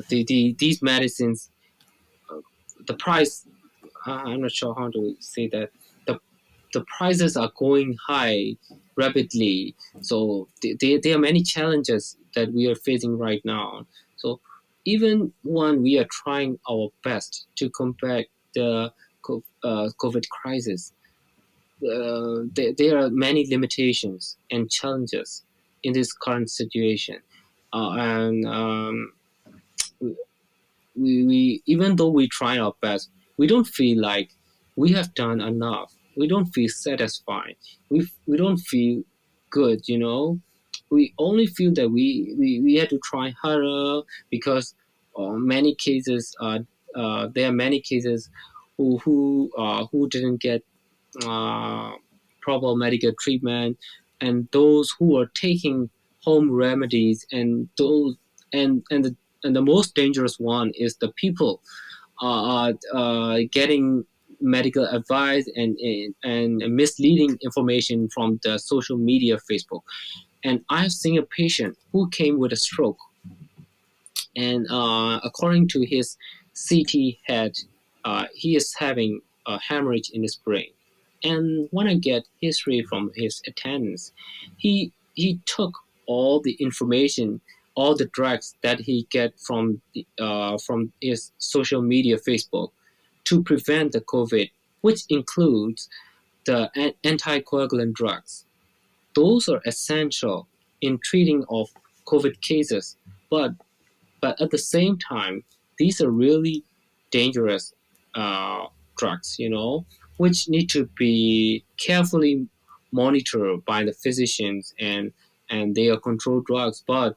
these medicines, the price. I'm not sure how to say that. The prices are going high rapidly. So there are many challenges that we are facing right now. So even when we are trying our best to combat the COVID crisis, there are many limitations and challenges in this current situation. And we even though we try our best, we don't feel like we have done enough. We don't feel satisfied. We don't feel good. We only feel that we had to try harder because many cases there are many cases who didn't get uh, proper medical treatment, and those who are taking home remedies, and those and the most dangerous one is the people getting medical advice and misleading information from the social media Facebook. And I've seen a patient who came with a stroke, and according to his CT head, he is having a hemorrhage in his brain. And when I get history from his attendants, he took all the information, all the drugs that he get from his social media Facebook to prevent the COVID, which includes the anticoagulant drugs. Those are essential in treating of COVID cases, but at the same time, these are really dangerous drugs, which need to be carefully monitored by the physicians, and they are controlled drugs. But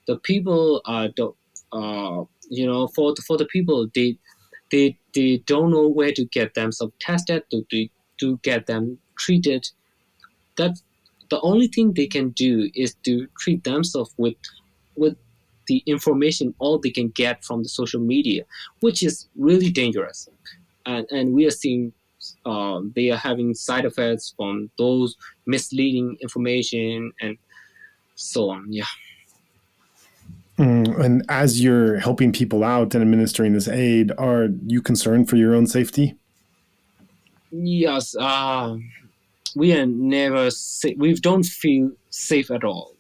the people for the people, they don't know where to get themselves tested, to get them treated. That the only thing they can do is to treat themselves with the information all they can get from the social media, which is really dangerous. And we are seeing they are having side effects from those misleading information and so on. Yeah. And as you're helping people out and administering this aid, are you concerned for your own safety? Yes. We are never safe. We don't feel safe at all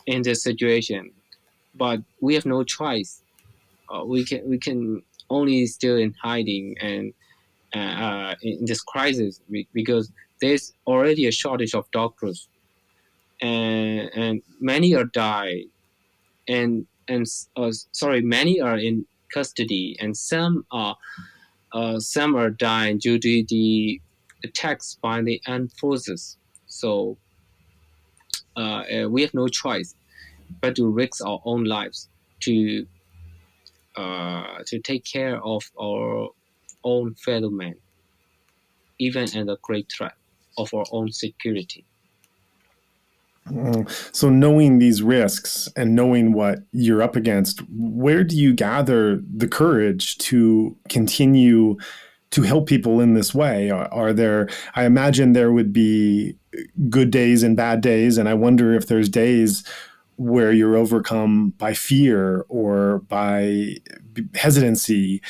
in this situation, but we have no choice. We can only still in hiding and in this crisis because there's already a shortage of doctors, and many are died, and many are in custody, and some are dying due to the attacks by the armed forces. So we have no choice but to risk our own lives to take care of our own fellow men, even at a great threat of our own security. So knowing these risks and knowing what you're up against, where do you gather the courage to continue to help people in this way? Are there, I imagine there would be good days and bad days, and I wonder if there's days where you're overcome by fear or by hesitancy.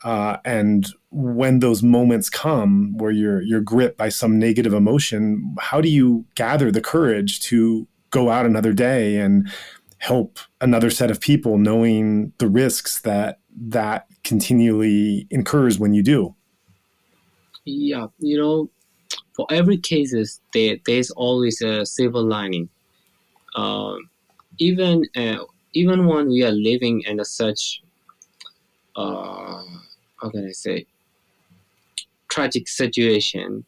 And when those moments come where you're gripped by some negative emotion, how do you gather the courage to go out another day and help another set of people, knowing the risks that continually incurs when you do? Yeah, for every cases, there's always a silver lining. Even when we are living in such how can I say, tragic situation,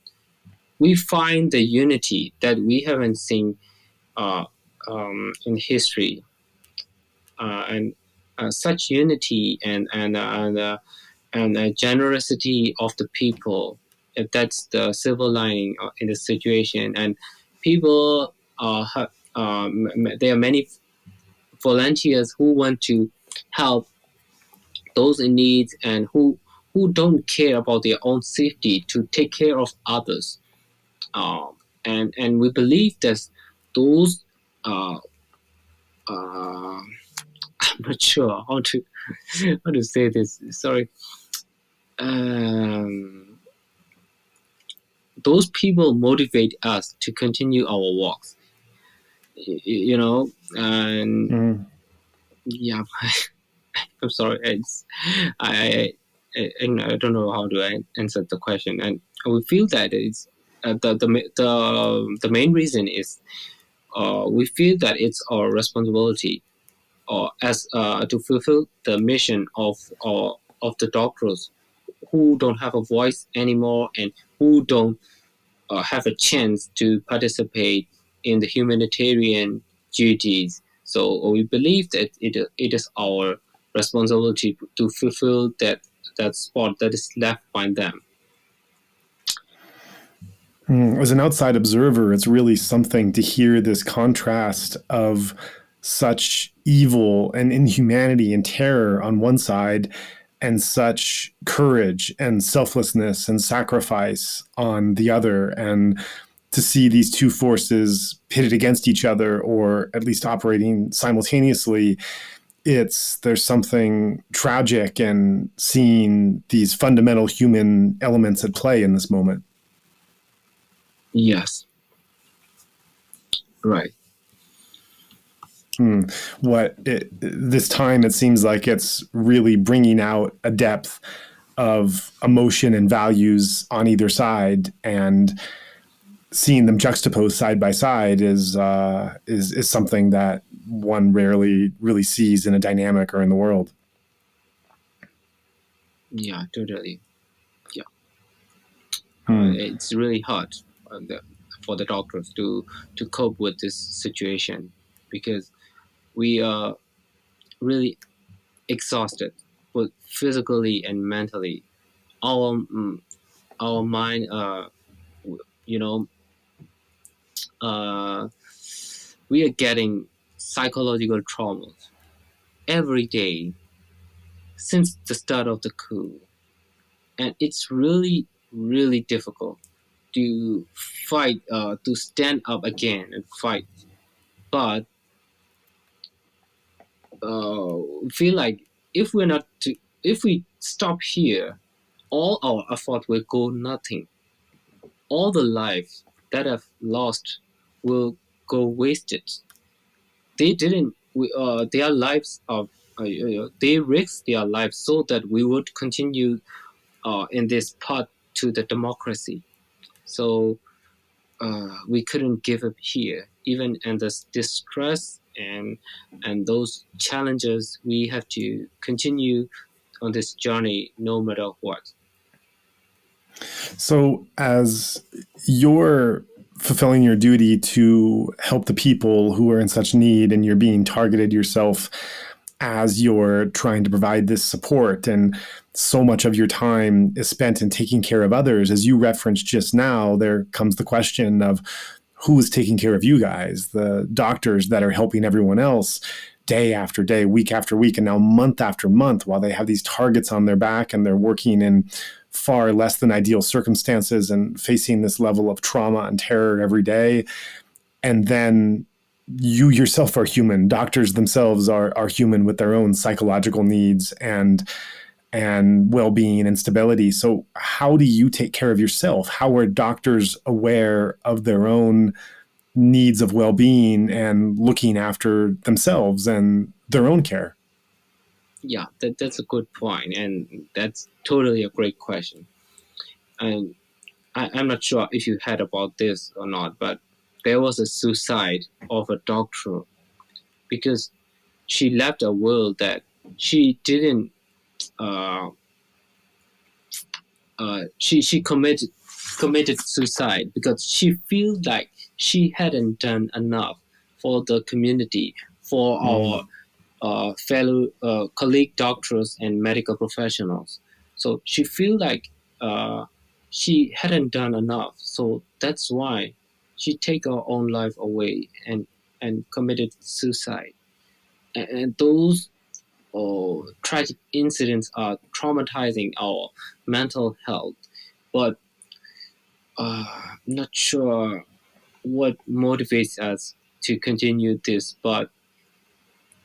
we find the unity that we haven't seen in history, and such unity and generosity of the people. If that's the silver lining in the situation, and people there are many volunteers who want to help those in need and who don't care about their own safety to take care of others, and we believe that those I'm not sure how to say this, sorry, those people motivate us to continue our walks, and yeah. I'm sorry. I don't know how to answer the question, and we feel that it's the main reason is we feel that it's our responsibility, or as to fulfill the mission of the doctors who don't have a voice anymore and who don't have a chance to participate in the humanitarian duties. So we believe that it is our responsibility to fulfill that spot that is left by them. As an outside observer, it's really something to hear this contrast of such evil and inhumanity and terror on one side, and such courage and selflessness and sacrifice on the other, and to see these two forces pitted against each other, or at least operating simultaneously. There's something tragic in seeing these fundamental human elements at play in this moment. Yes. Right. This time it seems like it's really bringing out a depth of emotion and values on either side, and seeing them juxtaposed side by side is something that one rarely really sees in a dynamic or in the world. Yeah, totally. Yeah. It's really hard for the doctors to cope with this situation, because we are really exhausted, both physically and mentally. Our mind, we are getting psychological traumas every day since the start of the coup, and it's really, really difficult to fight, to stand up again and fight. But feel like if we stop here, all our effort will go nothing. All the lives that have lost will go wasted. They didn't. Their lives are. They risked their lives so that we would continue in this path to the democracy. So we couldn't give up here, even in this distress and those challenges. We have to continue on this journey no matter what. So as you're fulfilling your duty to help the people who are in such need, and you're being targeted yourself as you're trying to provide this support, and so much of your time is spent in taking care of others, as you referenced just now, there comes the question of who is taking care of you guys, the doctors that are helping everyone else day after day, week after week, and now month after month, while they have these targets on their back and they're working in far less than ideal circumstances and facing this level of trauma and terror every day. And then you yourself are human. Doctors themselves are human with their own psychological needs and well-being and stability. So how do you take care of yourself? How are doctors aware of their own needs of well-being and looking after themselves and their own care? Yeah, that's a good point, and that's totally a great question. And I'm not sure if you heard about this or not, but there was a suicide of a doctor because she left a world that she didn't. She committed suicide because she feels like she hadn't done enough for the community, for our fellow colleague doctors and medical professionals. So she feels like she hadn't done enough. So that's why she take her own life away and committed suicide. And those tragic incidents are traumatizing our mental health. But I'm not sure what motivates us to continue this, but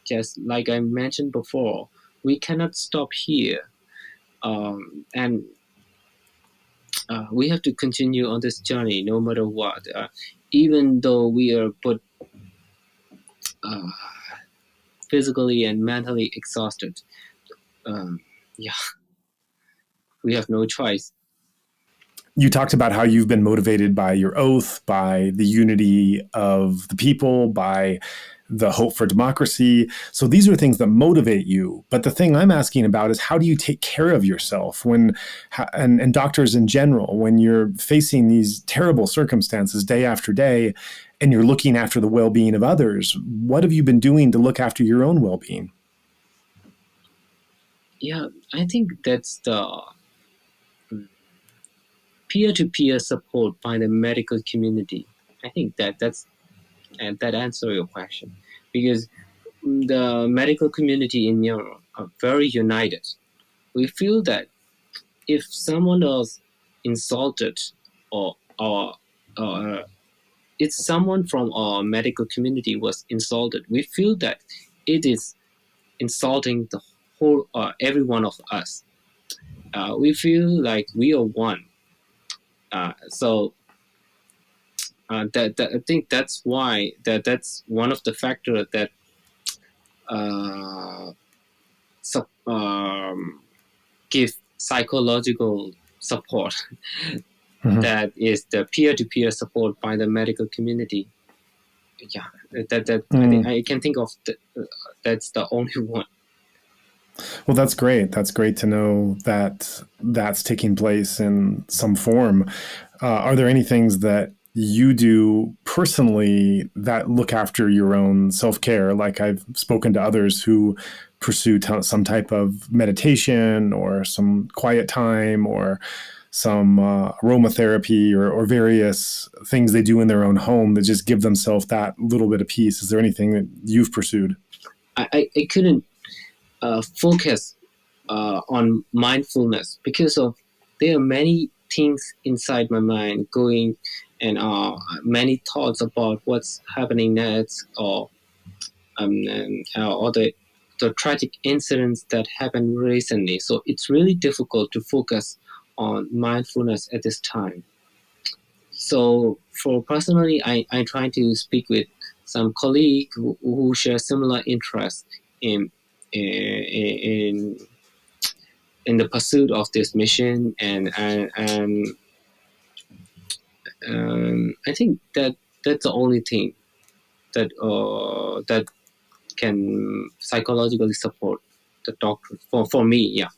just like I mentioned before, we cannot stop here, and we have to continue on this journey no matter what, even though we are put physically and mentally exhausted. We have no choice. You talked about how you've been motivated by your oath, by the unity of the people, by the hope for democracy. So these are things that motivate you. But the thing I'm asking about is how do you take care of yourself and doctors in general, when you're facing these terrible circumstances day after day and you're looking after the well-being of others? What have you been doing to look after your own well-being? Yeah, I think that's the peer-to-peer support by the medical community. I think that answers your question, because the medical community in Europe are very united. We feel that if someone else insulted or if someone from our medical community was insulted, we feel that it is insulting the whole every one of us. We feel like we are one. So I think that's why that's one of the factors that give psychological support. Mm-hmm. That is the peer-to-peer support by the medical community. Yeah, I think I can think of that's the only one. Well, that's great. That's great to know that that's taking place in some form. Are there any things that you do personally that look after your own self-care? Like I've spoken to others who pursue some type of meditation or some quiet time or some aromatherapy or various things they do in their own home that just give themselves that little bit of peace. Is there anything that you've pursued? I couldn't focus on mindfulness because of there are many things inside my mind going and many thoughts about what's happening next or the tragic incidents that happened recently. So it's really difficult to focus on mindfulness at this time. So for personally, I try to speak with some colleagues who share similar interests in the pursuit of this mission, and I think that's the only thing that can psychologically support the doctor for me. Yeah.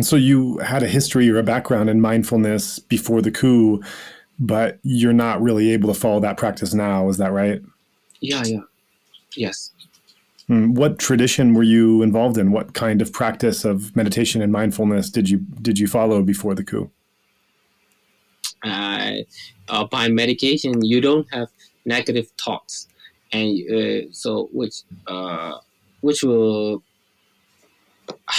So you had a history or a background in mindfulness before the coup, but you're not really able to follow that practice now. Is that right? Yeah. Yes. What tradition were you involved in? What kind of practice of meditation and mindfulness did you follow before the coup? by medication, you don't have negative thoughts, and so which will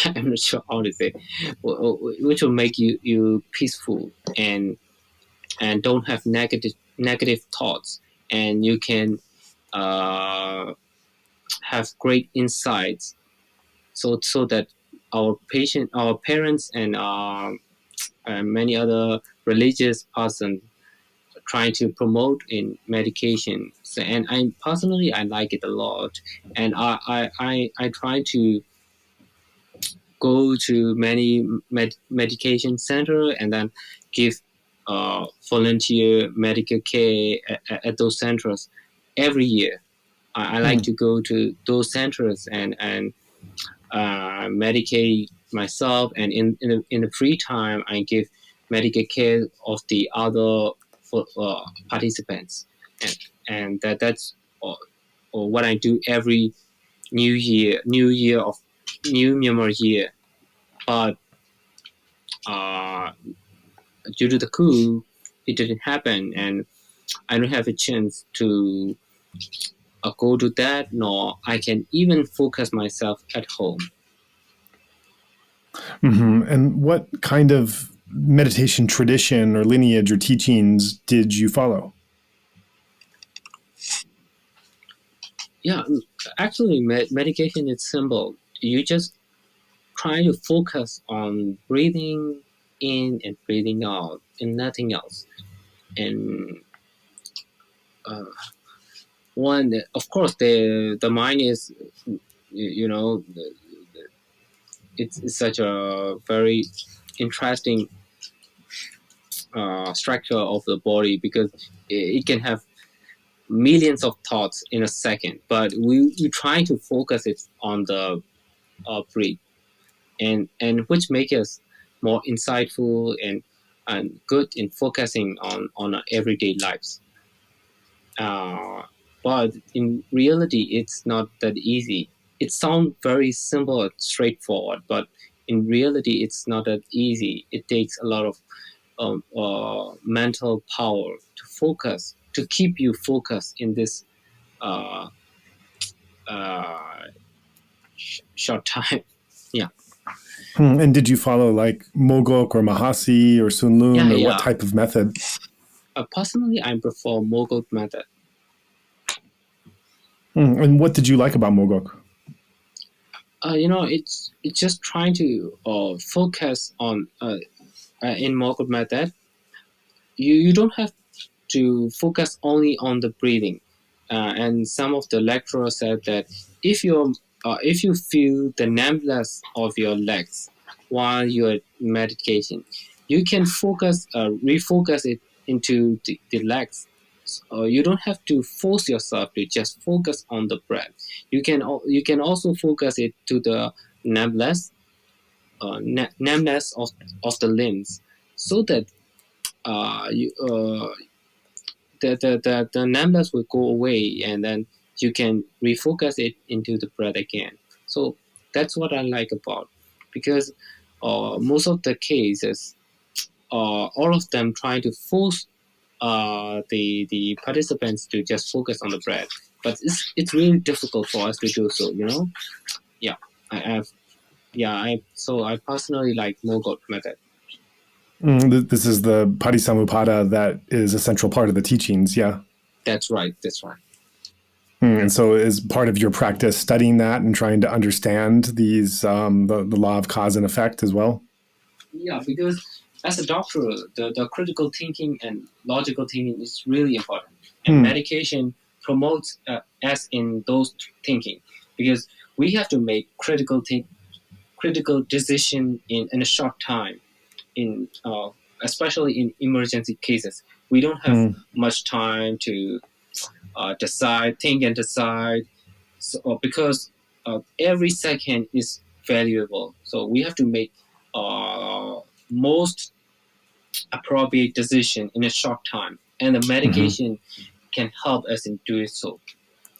I'm not sure how to say, which will make you peaceful and don't have negative thoughts, and you can have great insights, so that our parents, and many other religious person trying to promote in medication. So, and I personally I like it a lot, and I try to go to many medication center and then give volunteer medical care at those centers every year. I like to go to those centers and medicate myself, and in the free time I give medical care of the other participants, and that's or what I do every new year of new memory year. But due to the coup, it didn't happen, and I don't have a chance to go to that, nor I can even focus myself at home. Mm-hmm. And what kind of meditation tradition or lineage or teachings did you follow? Yeah, actually, medication is simple. You just try to focus on breathing in and breathing out, and nothing else. And one, of course, the mind is, it's such a very interesting structure of the body, because it can have millions of thoughts in a second, but we try to focus it on the breath, and which makes us more insightful and good in focusing on our everyday lives. But in reality, it's not that easy. It sounds very simple and straightforward, but in reality, it's not that easy. It takes a lot of mental power to focus, to keep you focused in this short time. Yeah. And did you follow like Mogok or Mahasi or Sun Lun, or what type of method? Personally, I prefer Mogok method. And what did you like about Mogok? It's just trying to focus on in Mogok method. You don't have to focus only on the breathing, and some of the lecturers said that if you feel the numbness of your legs while you're meditation, you can refocus it into the legs. You don't have to force yourself to just focus on the breath. You can also focus it to the numbness of the limbs, so that the numbness will go away, and then you can refocus it into the breath again. So that's what I like about, because most of the cases, all of them trying to force the participants to just focus on the breath, but it's really difficult for us to do so. Yeah, so I personally like Mogok method. This is the Patisamuppada that is a central part of the teachings. Yeah, that's right. And so is part of your practice studying that and trying to understand these the law of cause and effect as well? Yeah, because as a doctor, the critical thinking and logical thinking is really important. And medication promotes us in those thinking, because we have to make critical decision in a short time, especially in emergency cases. We don't have much time to think and decide, because every second is valuable. So we have to make most appropriate decision in a short time, and the medication can help us in doing so.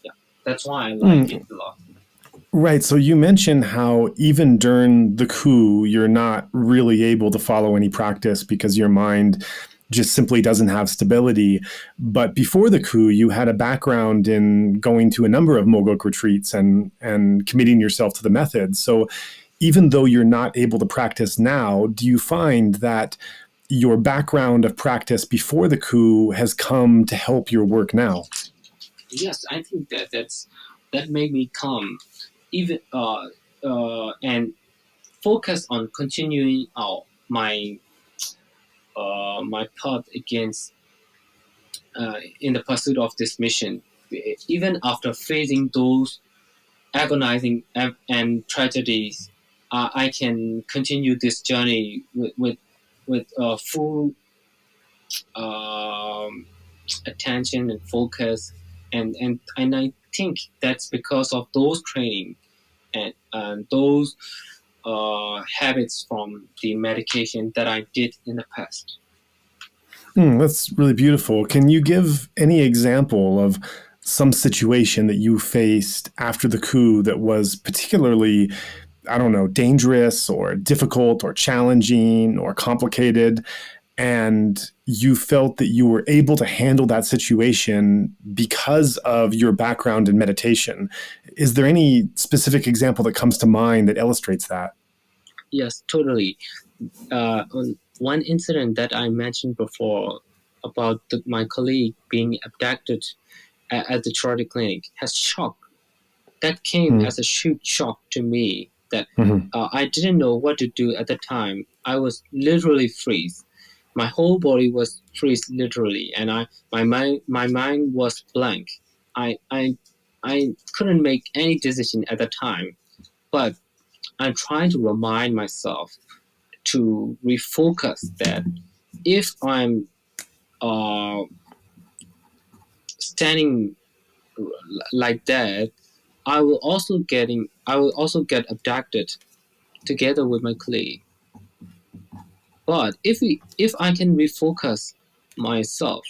Yeah, that's why I like it a lot. Right. So you mentioned how even during the coup, you're not really able to follow any practice because your mind just simply doesn't have stability. But before the coup, you had a background in going to a number of Mogok retreats and committing yourself to the method. So even though you're not able to practice now, do you find that your background of practice before the coup has come to help your work now? Yes, I think that made me come even and focus on continuing my path against in the pursuit of this mission, even after facing those agonizing and tragedies. I can continue this journey with full attention and focus, and I think that's because of those training and those habits from the medication that I did in the past. That's really beautiful. Can you give any example of some situation that you faced after the coup that was particularly, I don't know, dangerous or difficult or challenging or complicated, and you felt that you were able to handle that situation because of your background in meditation? Is there any specific example that comes to mind that illustrates that? Yes, totally. On one incident that I mentioned before about my colleague being abducted at the charity clinic has shocked. That came as a huge shock to me that I didn't know what to do at the time. I was literally freeze. My whole body was freeze literally, and my mind was blank. I couldn't make any decision at the time, but I'm trying to remind myself to refocus that if I'm standing like that, I will also get abducted together with my colleague. But if I can refocus myself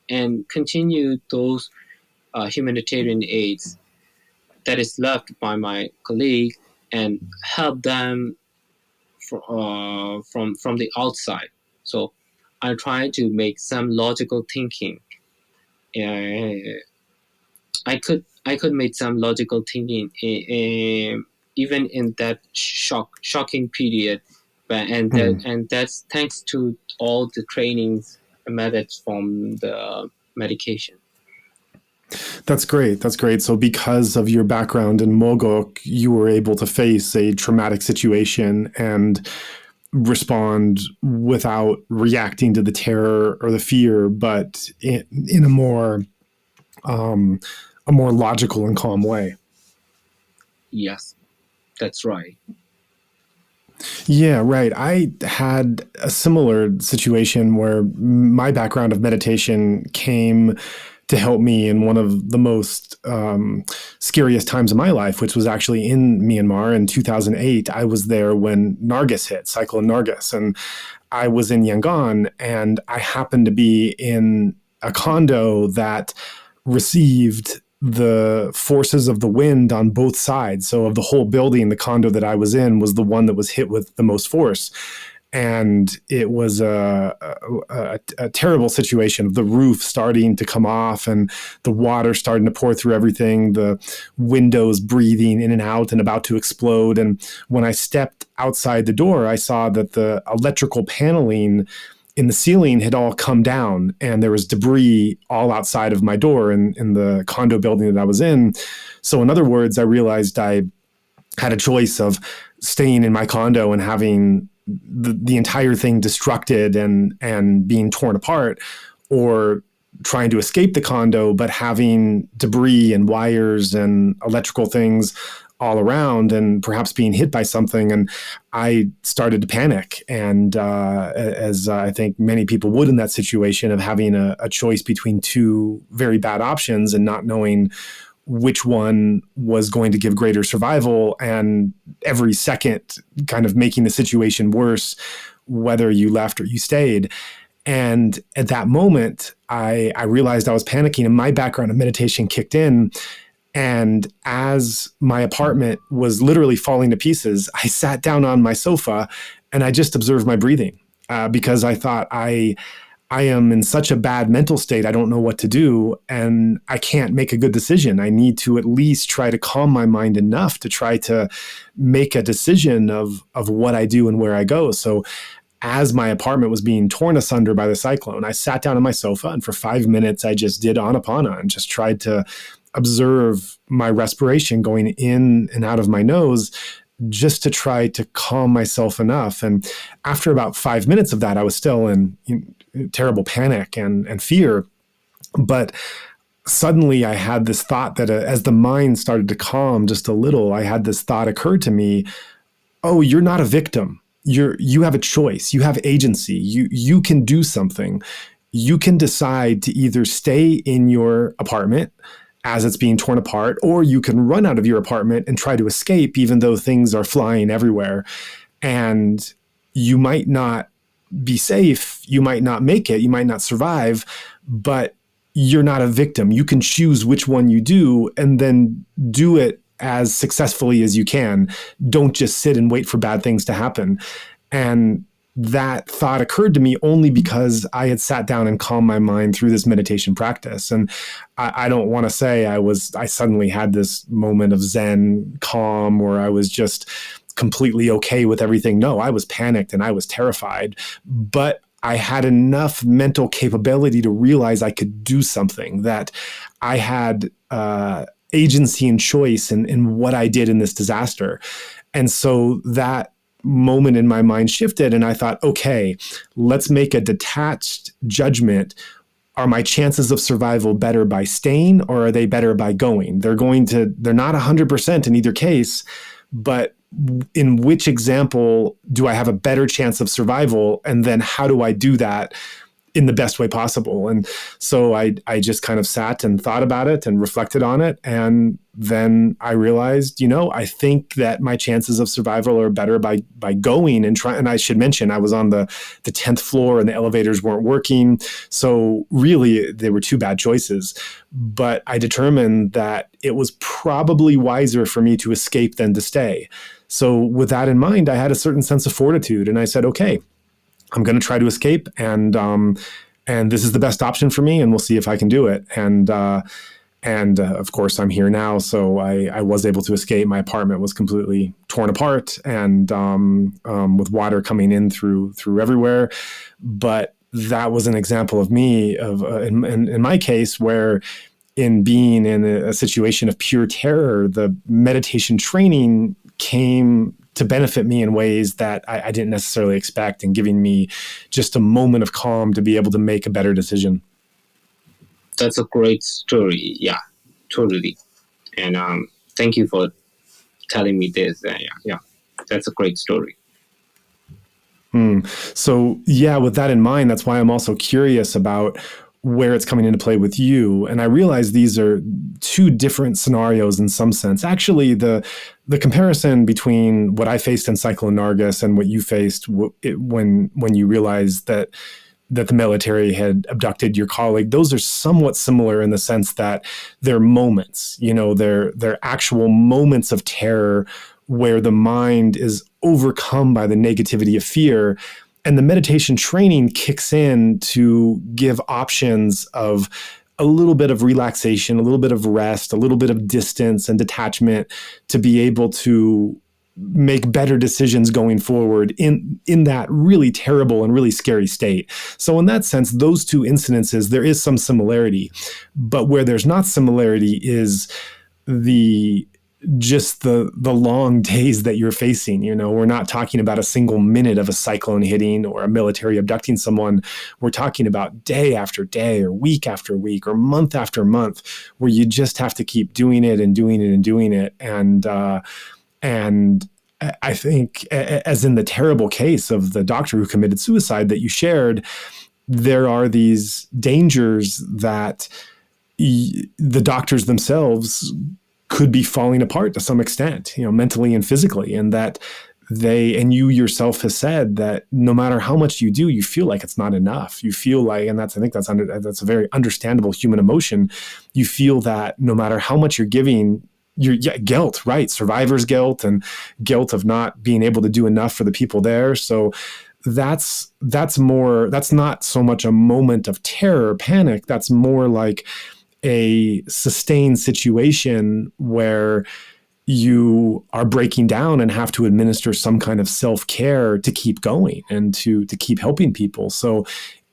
and continue those humanitarian aids that is left by my colleague and help them from the outside, so I try to make some logical thinking. I could make some logical thinking even in that shocking period, and that's thanks to all the trainings and methods from the medication. That's great. That's great. So because of your background in Mogok, you were able to face a traumatic situation and respond without reacting to the terror or the fear, but in a more logical and calm way. Yes, that's right. Yeah, right. I had a similar situation where my background of meditation came to help me in one of the most scariest times of my life, which was actually in Myanmar in 2008. I was there when Nargis hit, Cyclone Nargis, and I was in Yangon, and I happened to be in a condo that received the forces of the wind on both sides. So of the whole building, the condo that I was in was the one that was hit with the most force. And it was a terrible situation. The roof starting to come off and the water starting to pour through everything, the windows breathing in and out and about to explode. And when I stepped outside the door, I saw that the electrical paneling in the ceiling had all come down and there was debris all outside of my door in the condo building that I was in. So in other words, I realized I had a choice of staying in my condo and having the entire thing destructed and being torn apart, or trying to escape the condo, but having debris and wires and electrical things all around and perhaps being hit by something. And I started to panic. And as I think many people would in that situation, of having a choice between two very bad options and not knowing which one was going to give greater survival, and every second kind of making the situation worse, whether you left or you stayed. And at that moment, I realized I was panicking, and my background of meditation kicked in. And as my apartment was literally falling to pieces, I sat down on my sofa and I just observed my breathing because I thought I I am in such a bad mental state, I don't know what to do, and I can't make a good decision. I need to at least try to calm my mind enough to try to make a decision of what I do and where I go. So as my apartment was being torn asunder by the cyclone, I sat down on my sofa, and for 5 minutes, I just did Anapana and just tried to observe my respiration going in and out of my nose, just to try to calm myself enough. And after about 5 minutes of that, I was still in terrible panic and fear. But suddenly I had this thought that as the mind started to calm just a little, I had this thought occur to me, oh, you're not a victim. You have a choice. You have agency. You can do something. You can decide to either stay in your apartment as it's being torn apart, or you can run out of your apartment and try to escape, even though things are flying everywhere. And you might not be safe, you might not make it, you might not survive, but you're not a victim. You can choose which one you do, and then do it as successfully as you can. Don't just sit and wait for bad things to happen. And that thought occurred to me only because I had sat down and calmed my mind through this meditation practice. And I don't want to say I suddenly had this moment of Zen calm, or I was just completely okay with everything. No, I was panicked and I was terrified, but I had enough mental capability to realize I could do something, that I had agency and choice in what I did in this disaster. And so that moment in my mind shifted, and I thought, okay, let's make a detached judgment. Are my chances of survival better by staying, or are they better by going? They're not 100% in either case, but in which example do I have a better chance of survival? And then how do I do that in the best way possible? And so I just kind of sat and thought about it and reflected on it. And then I realized, I think that my chances of survival are better by going and trying. And I should mention, I was on the 10th floor and the elevators weren't working. So really, they were two bad choices. But I determined that it was probably wiser for me to escape than to stay. So with that in mind, I had a certain sense of fortitude. And I said, okay, I'm going to try to escape, and this is the best option for me, and we'll see if I can do it. And of course, I'm here now, so I was able to escape. My apartment was completely torn apart, and with water coming in through everywhere. But that was an example of me in my case, where in being in a situation of pure terror, the meditation training came to benefit me in ways that I didn't necessarily expect, and giving me just a moment of calm to be able to make a better decision. That's a great story. Yeah, totally. And thank you for telling me this. Yeah, that's a great story. So yeah, with that in mind, that's why I'm also curious about where it's coming into play with you. And I realize these are two different scenarios in some sense. Actually, the comparison between what I faced in Cyclone Nargis and what you faced when you realized that the military had abducted your colleague, those are somewhat similar in the sense that they're moments, they're actual moments of terror where the mind is overcome by the negativity of fear. And the meditation training kicks in to give options of a little bit of relaxation, a little bit of rest, a little bit of distance and detachment to be able to make better decisions going forward in that really terrible and really scary state. So in that sense, those two incidences, there is some similarity. But where there's not similarity is the long days that you're facing. We're not talking about a single minute of a cyclone hitting or a military abducting someone. We're talking about day after day, or week after week, or month after month, where you just have to keep doing it and doing it and doing it. And I think, as in the terrible case of the doctor who committed suicide that you shared, there are these dangers that the doctors themselves could be falling apart to some extent, mentally and physically, and that and you yourself has said that no matter how much you do, you feel like it's not enough. You feel like, and I think that's a very understandable human emotion. You feel that no matter how much you're giving, guilt, right? Survivor's guilt and guilt of not being able to do enough for the people there. So that's not so much a moment of terror, panic. That's more like a sustained situation where you are breaking down and have to administer some kind of self-care to keep going and to keep helping people. So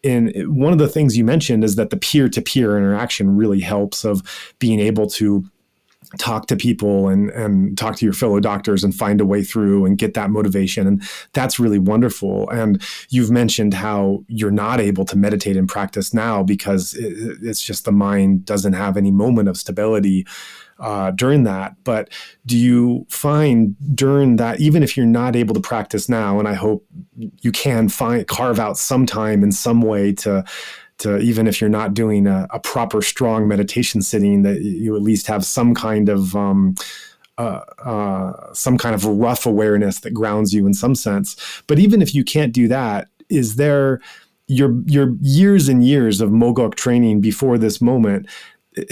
one of the things you mentioned is that the peer-to-peer interaction really helps, of being able to talk to people and talk to your fellow doctors and find a way through and get that motivation. And that's really wonderful. And you've mentioned how you're not able to meditate and practice now because it's just the mind doesn't have any moment of stability during that. But do you find during that, even if you're not able to practice now, and I hope you can carve out some time in some way to even if you're not doing a proper strong meditation sitting, that you at least have some kind of rough awareness that grounds you in some sense. But even if you can't do that, is there your years and years of Mogok training before this moment,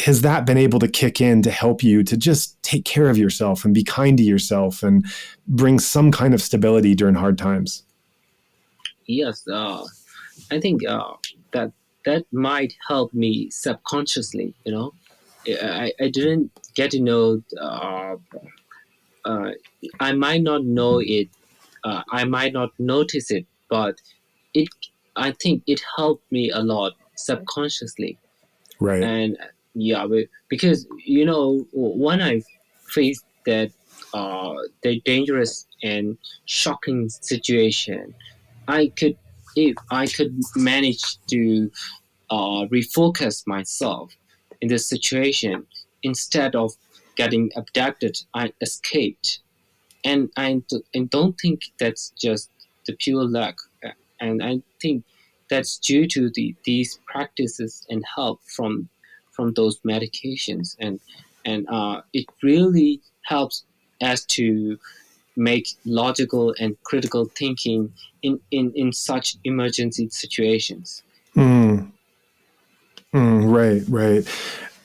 has that been able to kick in to help you to just take care of yourself and be kind to yourself and bring some kind of stability during hard times? Yes, I think that might help me subconsciously. I didn't get to know. I might not know it. I might not notice it, but I think it helped me a lot subconsciously. Right. And because when I faced that the dangerous and shocking situation, if I could manage to refocus myself in this situation, instead of getting abducted, I escaped. And I don't think that's just the pure luck. And I think that's due to these practices and help from those medications. And it really helps us to make logical and critical thinking in such emergency situations. Right.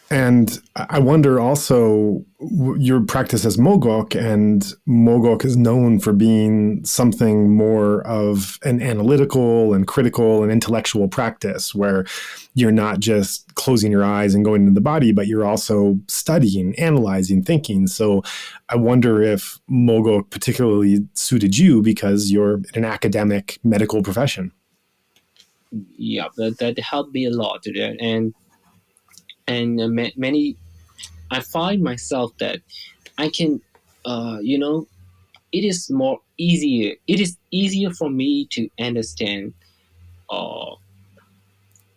And I wonder also, your practice as Mogok, and Mogok is known for being something more of an analytical and critical and intellectual practice, where you're not just closing your eyes and going into the body, but you're also studying, analyzing, thinking. So I wonder if Mogok particularly suited you because you're in an academic medical profession. Yeah, that helped me a lot. And many, I find myself that I can, it is easier for me to understand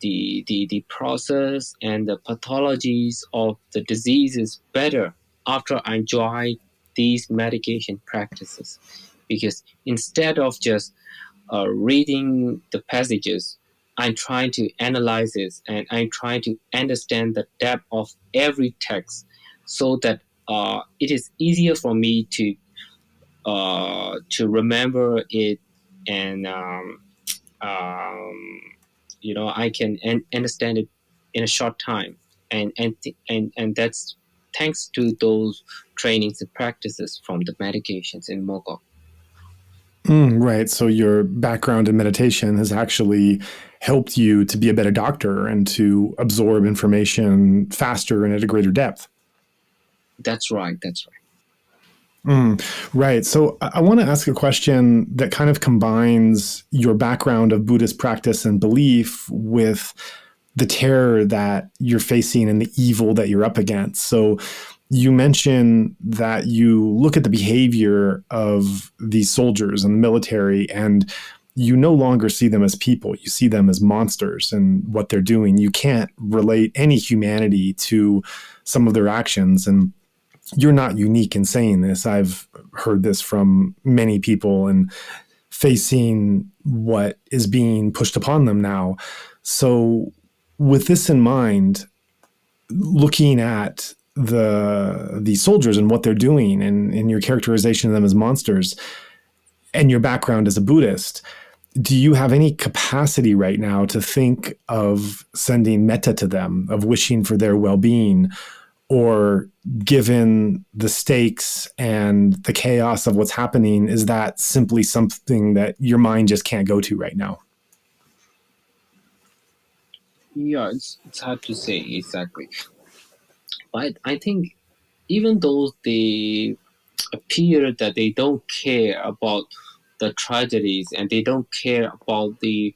the process and the pathologies of the diseases better after I enjoy these medication practices. Because instead of just reading the passages, I'm trying to analyze it, and I'm trying to understand the depth of every text, so that it is easier for me to remember it, and I can understand it in a short time, and that's thanks to those trainings and practices from the medications in Mogok. Right. So your background in meditation has actually helped you to be a better doctor and to absorb information faster and at a greater depth. That's right. Right. So I want to ask a question that kind of combines your background of Buddhist practice and belief with the terror that you're facing and the evil that you're up against. So you mentioned that you look at the behavior of these soldiers in the military, and you no longer see them as people. You see them as monsters and what they're doing. You can't relate any humanity to some of their actions. And you're not unique in saying this. I've heard this from many people and facing what is being pushed upon them now. So with this in mind, looking at the soldiers and what they're doing, and your characterization of them as monsters, and your background as a Buddhist, do you have any capacity right now to think of sending metta to them, of wishing for their well-being? Or given the stakes and the chaos of what's happening, is that simply something that your mind just can't go to right now? Yeah, it's hard to say exactly. But I think even though they appear that they don't care about the tragedies and they don't care about the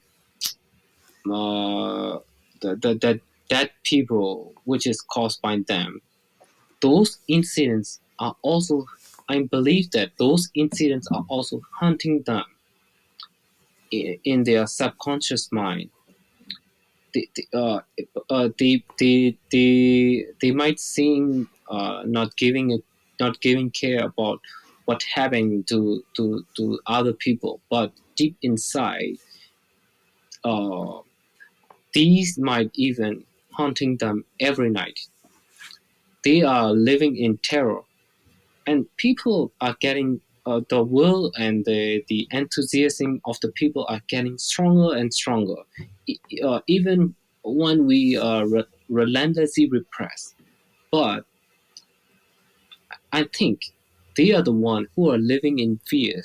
dead people which is caused by them, those incidents are also, I believe that those incidents are also haunting them in their subconscious mind. They might seem not giving care about what happened to other people, but deep inside, these might even haunting them every night. They are living in terror, and people are getting the will and the enthusiasm of the people are getting stronger and stronger, even when we relentlessly repress. But I think they are the one who are living in fear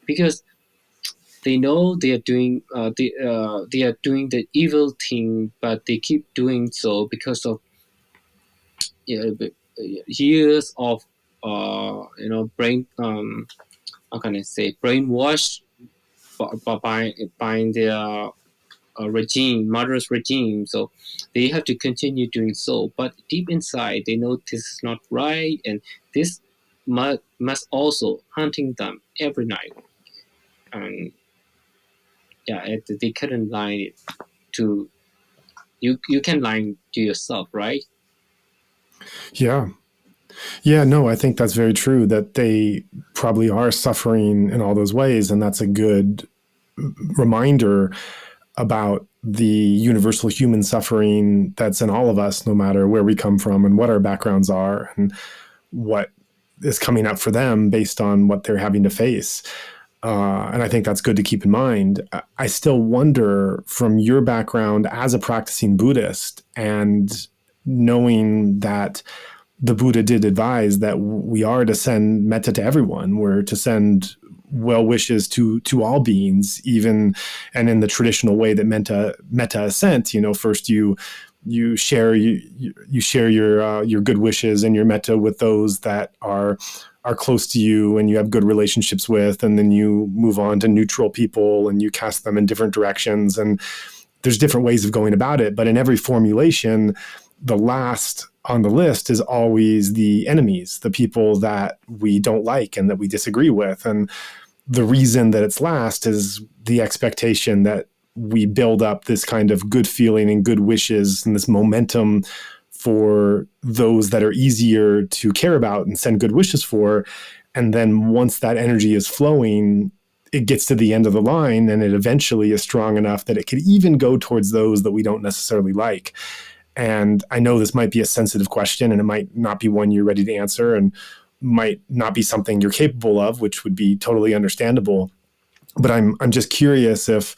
because they know they are doing they are doing the evil thing, but they keep doing so because of years of brain how can I say brainwash by their murderous regime. So they have to continue doing so. But deep inside, they know this is not right, and this must also hunting them every night. And they couldn't lie to you. You can lie to yourself, right? Yeah. Yeah, no, I think that's very true, that they probably are suffering in all those ways. And that's a good reminder about the universal human suffering that's in all of us, no matter where we come from and what our backgrounds are and what is coming up for them based on what they're having to face. And I think that's good to keep in mind. I still wonder, from your background as a practicing Buddhist and knowing that the Buddha did advise that we are to send metta to everyone. We're to send well wishes to all beings, even, and in the traditional way that metta is sent. First you share your good wishes and your metta with those that are close to you and you have good relationships with, and then you move on to neutral people and you cast them in different directions. And there's different ways of going about it, but in every formulation, the last on the list is always the enemies, the people that we don't like and that we disagree with. And the reason that it's last is the expectation that we build up this kind of good feeling and good wishes and this momentum for those that are easier to care about and send good wishes for. And then once that energy is flowing, it gets to the end of the line and it eventually is strong enough that it could even go towards those that we don't necessarily like. And I know this might be a sensitive question and it might not be one you're ready to answer and might not be something you're capable of, which would be totally understandable. But I'm just curious if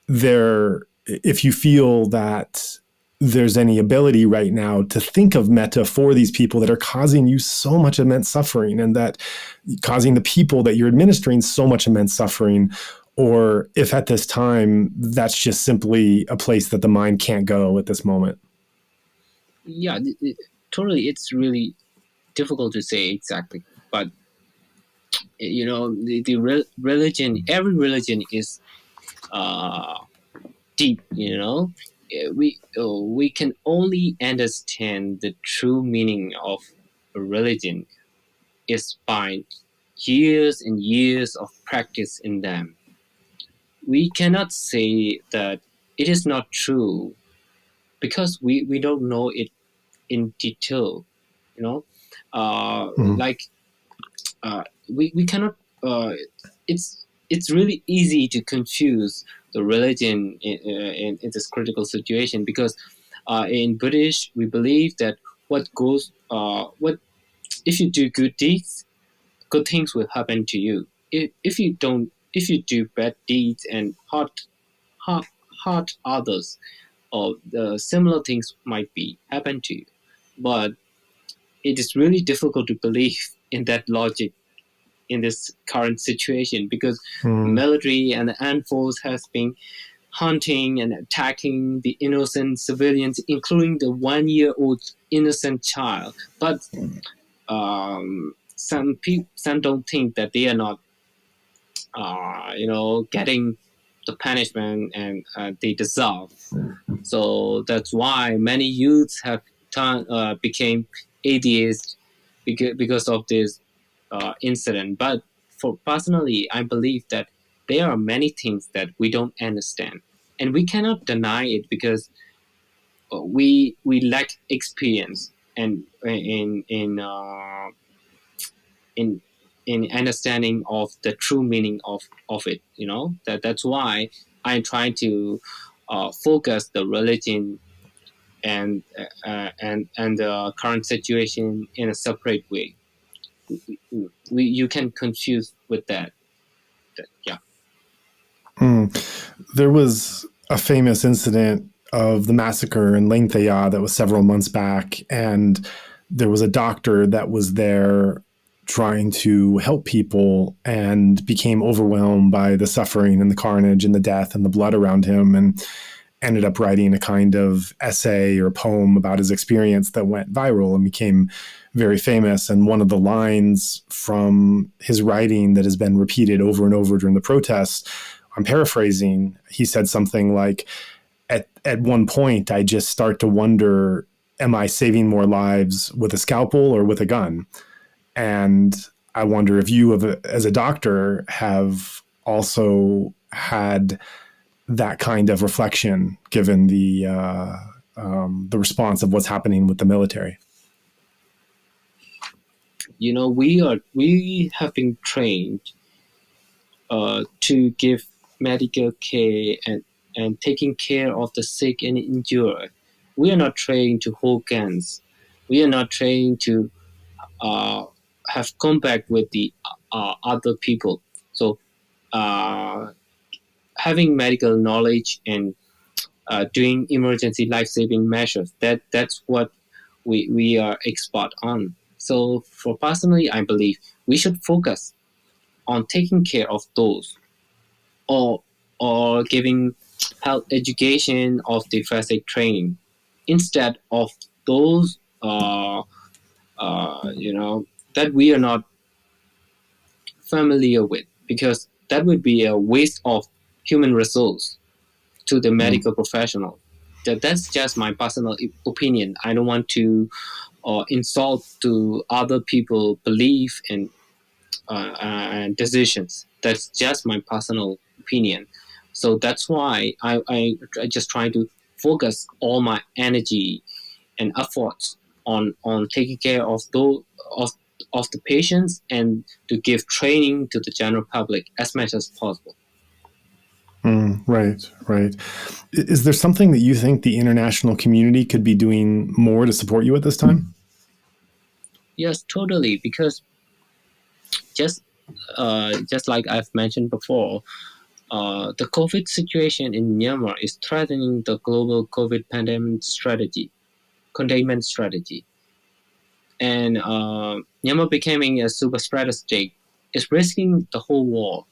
you feel that there's any ability right now to think of metta for these people that are causing you so much immense suffering and that causing the people that you're administering so much immense suffering, or if at this time that's just simply a place that the mind can't go at this moment. Yeah, totally. It's really difficult to say exactly, but the religion, every religion is deep. We can only understand the true meaning of a religion is by years and years of practice in them. We cannot say that it is not true because we don't know it in detail. We cannot. It's really easy to confuse the religion in this critical situation because in Buddhist we believe that what if you do good deeds, good things will happen to you. If you do bad deeds and hurt others, or the similar things might be happen to you. But it is really difficult to believe in that logic in this current situation, because military and the armed force has been hunting and attacking the innocent civilians, including the 1-year-old innocent child. But some don't think that they are not, getting the punishment and they deserve. So that's why many youths have became atheists because of this incident. But for personally, I believe that there are many things that we don't understand, and we cannot deny it because we lack experience and in understanding of the true meaning of it. That's why I'm trying to focus the religion and the current situation in a separate way. You can confuse with that. Yeah. There was a famous incident of the massacre in Hlaing Thaya that was several months back, and there was a doctor that was there trying to help people and became overwhelmed by the suffering and the carnage and the death and the blood around him, and ended up writing a kind of essay or poem about his experience that went viral and became very famous. And one of the lines from his writing that has been repeated over and over during the protests, I'm paraphrasing, he said something like, at one point, I just start to wonder, am I saving more lives with a scalpel or with a gun? And I wonder if you, as a doctor, have also had that kind of reflection, given the response of what's happening with the military. We have been trained to give medical care and taking care of the sick and injured. We are not trained to hold guns. We are not trained to have contact with the other people. So having medical knowledge and doing emergency life-saving measures, that's what we are expert on. So for personally, I believe we should focus on taking care of those, or giving health education of the first aid training, instead of those that we are not familiar with, because that would be a waste of human resource to the medical professional. That's just my personal opinion. I don't want to insult to other people belief and decisions. That's just my personal opinion. So that's why I just try to focus all my energy and efforts on taking care of the patients, and to give training to the general public as much as possible. Right. Is there something that you think the international community could be doing more to support you at this time? Yes, totally. Because just like I've mentioned before, the COVID situation in Myanmar is threatening the global COVID pandemic containment strategy. And Myanmar becoming a super spreader state is risking the whole world.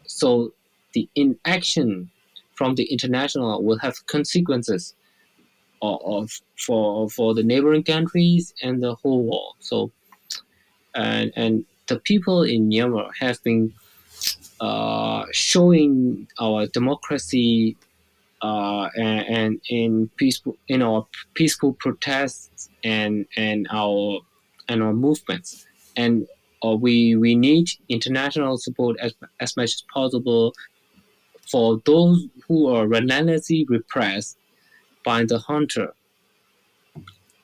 So the inaction from the international will have consequences for the neighboring countries and the whole world. So and the people in Myanmar have been showing our democracy and in our peaceful protests and our movements, and we need international support as much as possible for those who are relentlessly repressed by the hunter.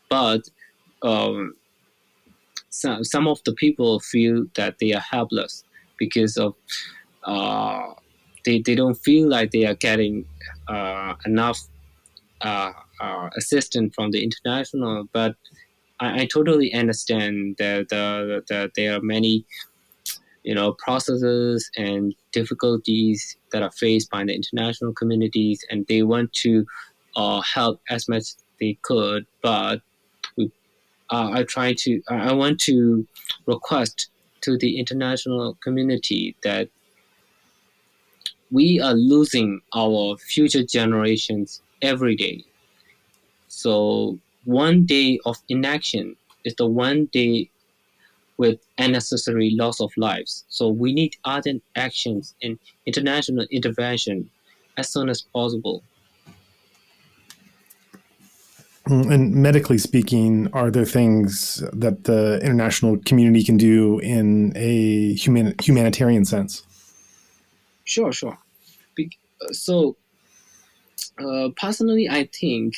But some of the people feel that they are helpless because of they don't feel like they are getting enough assistance from the international. But I totally understand that there are many processes and difficulties that are faced by the international communities, and they want to help as much as they could. But I want to request to the international community that we are losing our future generations every day. So one day of inaction is the one day with unnecessary loss of lives. So we need urgent actions and international intervention as soon as possible. And medically speaking, are there things that the international community can do in a humanitarian sense? Sure. So personally, I think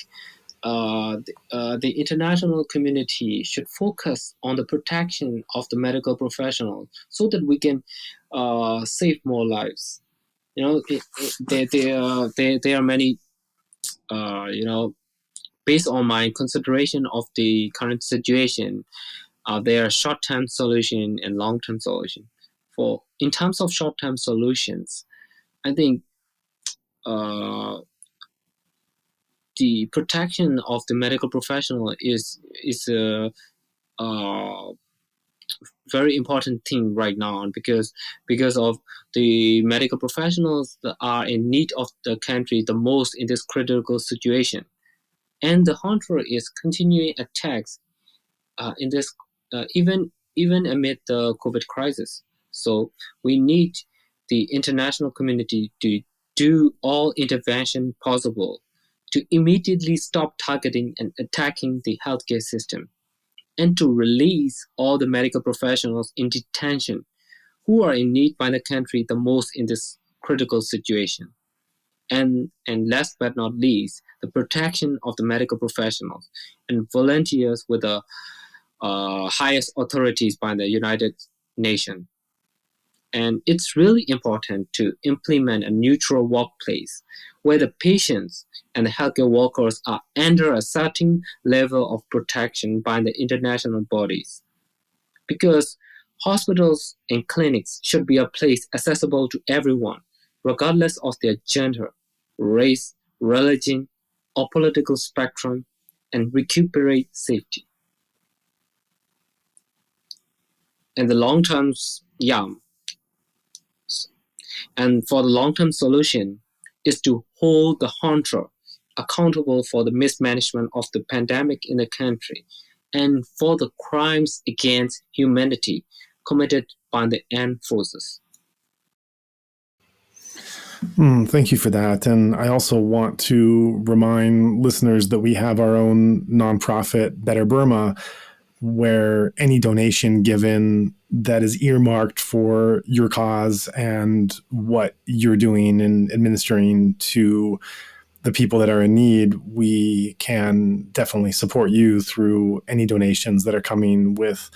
the international community should focus on the protection of the medical professionals so that we can save more lives. You know, there are many, based on my consideration of the current situation, there are short-term solution and long-term solution. In terms of short-term solutions, I think the protection of the medical professional is a very important thing right now, because of the medical professionals that are in need of the country the most in this critical situation, and the hunter is continuing attacks in this even amid the COVID crisis. So we need the international community to do all intervention possible to immediately stop targeting and attacking the healthcare system, and to release all the medical professionals in detention who are in need by the country the most in this critical situation. And last but not least, the protection of the medical professionals and volunteers with the highest authorities by the United Nations. And it's really important to implement a neutral workplace where the patients and the healthcare workers are under a certain level of protection by the international bodies. Because hospitals and clinics should be a place accessible to everyone, regardless of their gender, race, religion, or political spectrum, and recuperate safety. And the long-term, and for the long-term solution is to hold the hunter accountable for the mismanagement of the pandemic in the country and for the crimes against humanity committed by the armed forces. Thank you for that. And I also want to remind listeners that we have our own nonprofit, Better Burma, where any donation given that is earmarked for your cause and what you're doing and administering to the people that are in need, we can definitely support you through any donations that are coming with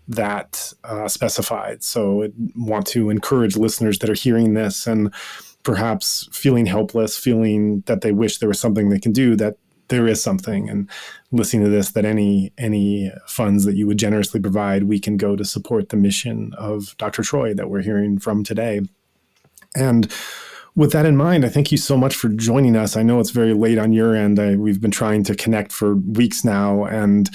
that specified. So I want to encourage listeners that are hearing this and perhaps feeling helpless, feeling that they wish there was something they can do, that there is something, and listening to this, that any funds that you would generously provide, we can go to support the mission of Dr. Troy that we're hearing from today. And with that in mind, I thank you so much for joining us. I know it's very late on your end. We've been trying to connect for weeks now, and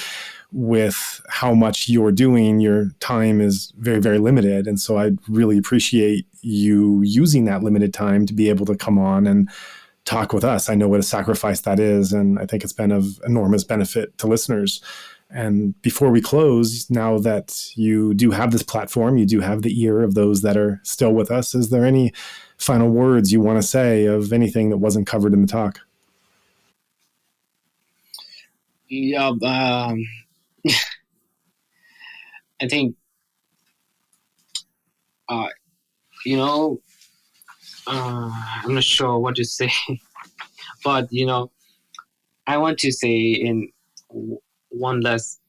with how much you're doing, your time is very, very limited. And so I really appreciate you using that limited time to be able to come on and talk with us. I know what a sacrifice that is, and I think it's been of enormous benefit to listeners. And before we close, now that you do have this platform, you do have the ear of those that are still with us, is there any final words you want to say of anything that wasn't covered in the talk? Yeah, I think, I'm not sure what to say, but, I want to say in one last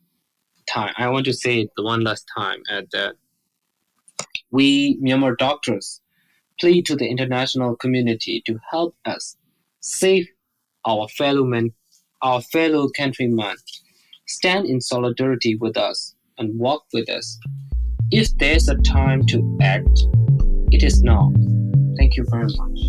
time, that we Myanmar doctors plead to the international community to help us save our fellow countrymen, stand in solidarity with us and walk with us. If there's a time to act, it is now. Thank you very much.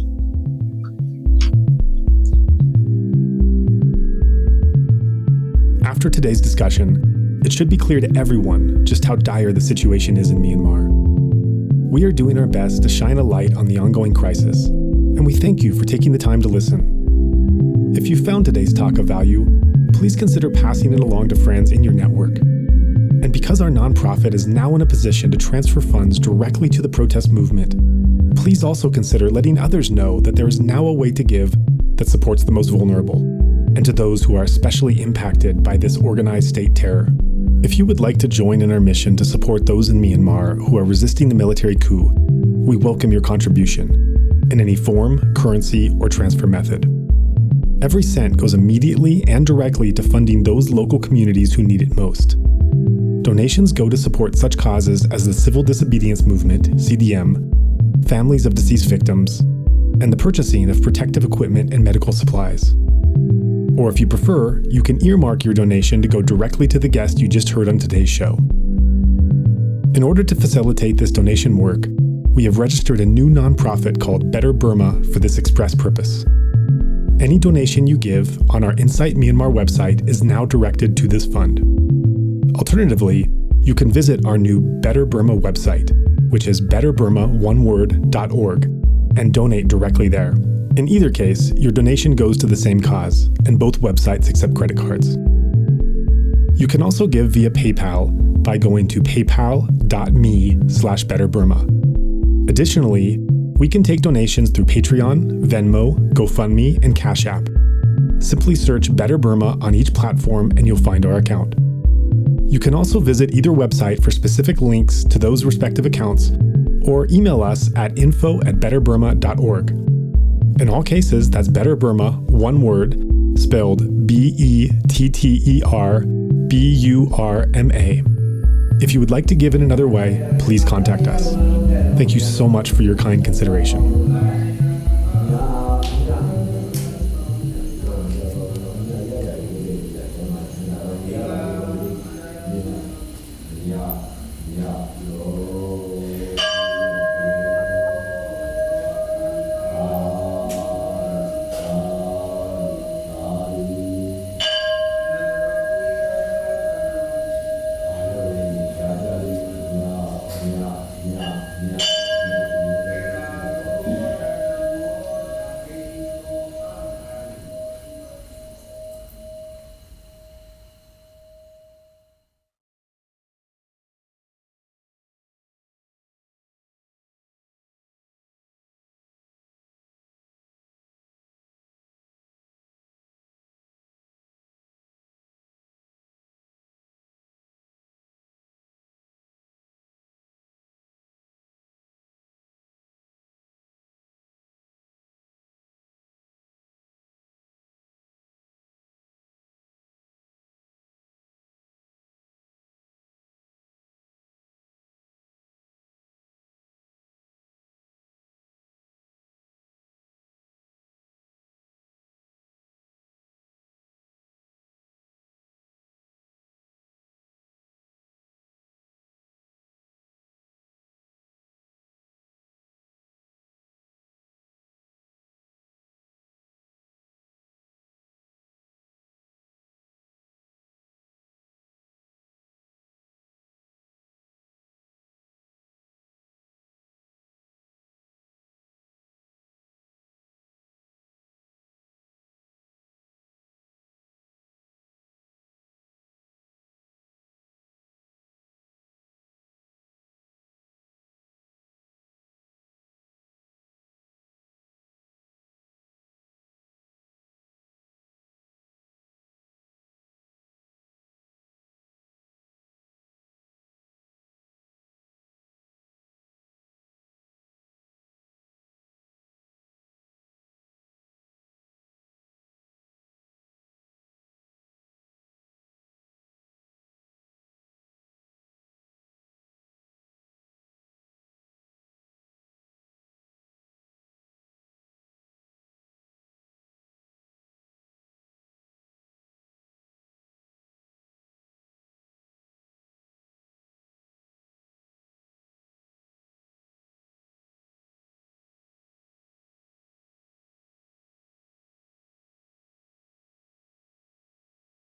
After today's discussion, It should be clear to everyone just how dire the situation is in Myanmar. We are doing our best to shine a light on the ongoing crisis, and we thank you for taking the time to listen. If you found today's talk of value, please consider passing it along to friends in your network. And because our nonprofit is now in a position to transfer funds directly to the protest movement, please also consider letting others know that there is now a way to give that supports the most vulnerable, and to those who are especially impacted by this organized state terror. If you would like to join in our mission to support those in Myanmar who are resisting the military coup, we welcome your contribution in any form, currency, or transfer method. Every cent goes immediately and directly to funding those local communities who need it most. Donations go to support such causes as the Civil Disobedience Movement, CDM, families of deceased victims, and the purchasing of protective equipment and medical supplies. Or if you prefer, you can earmark your donation to go directly to the guest you just heard on today's show. In order to facilitate this donation work, we have registered a new nonprofit called Better Burma for this express purpose. Any donation you give on our Insight Myanmar website is now directed to this fund. Alternatively, you can visit our new Better Burma website, which is betterburma.org, and donate directly there. In either case, your donation goes to the same cause, and both websites accept credit cards. You can also give via PayPal by going to paypal.me/betterburma. Additionally, we can take donations through Patreon, Venmo, GoFundMe, and Cash App. Simply search Better Burma on each platform and you'll find our account. You can also visit either website for specific links to those respective accounts, or email us at info@betterburma.org. In all cases, that's Better Burma, one word, spelled BETTERBURMA. If you would like to give in another way, please contact us. Thank you so much for your kind consideration.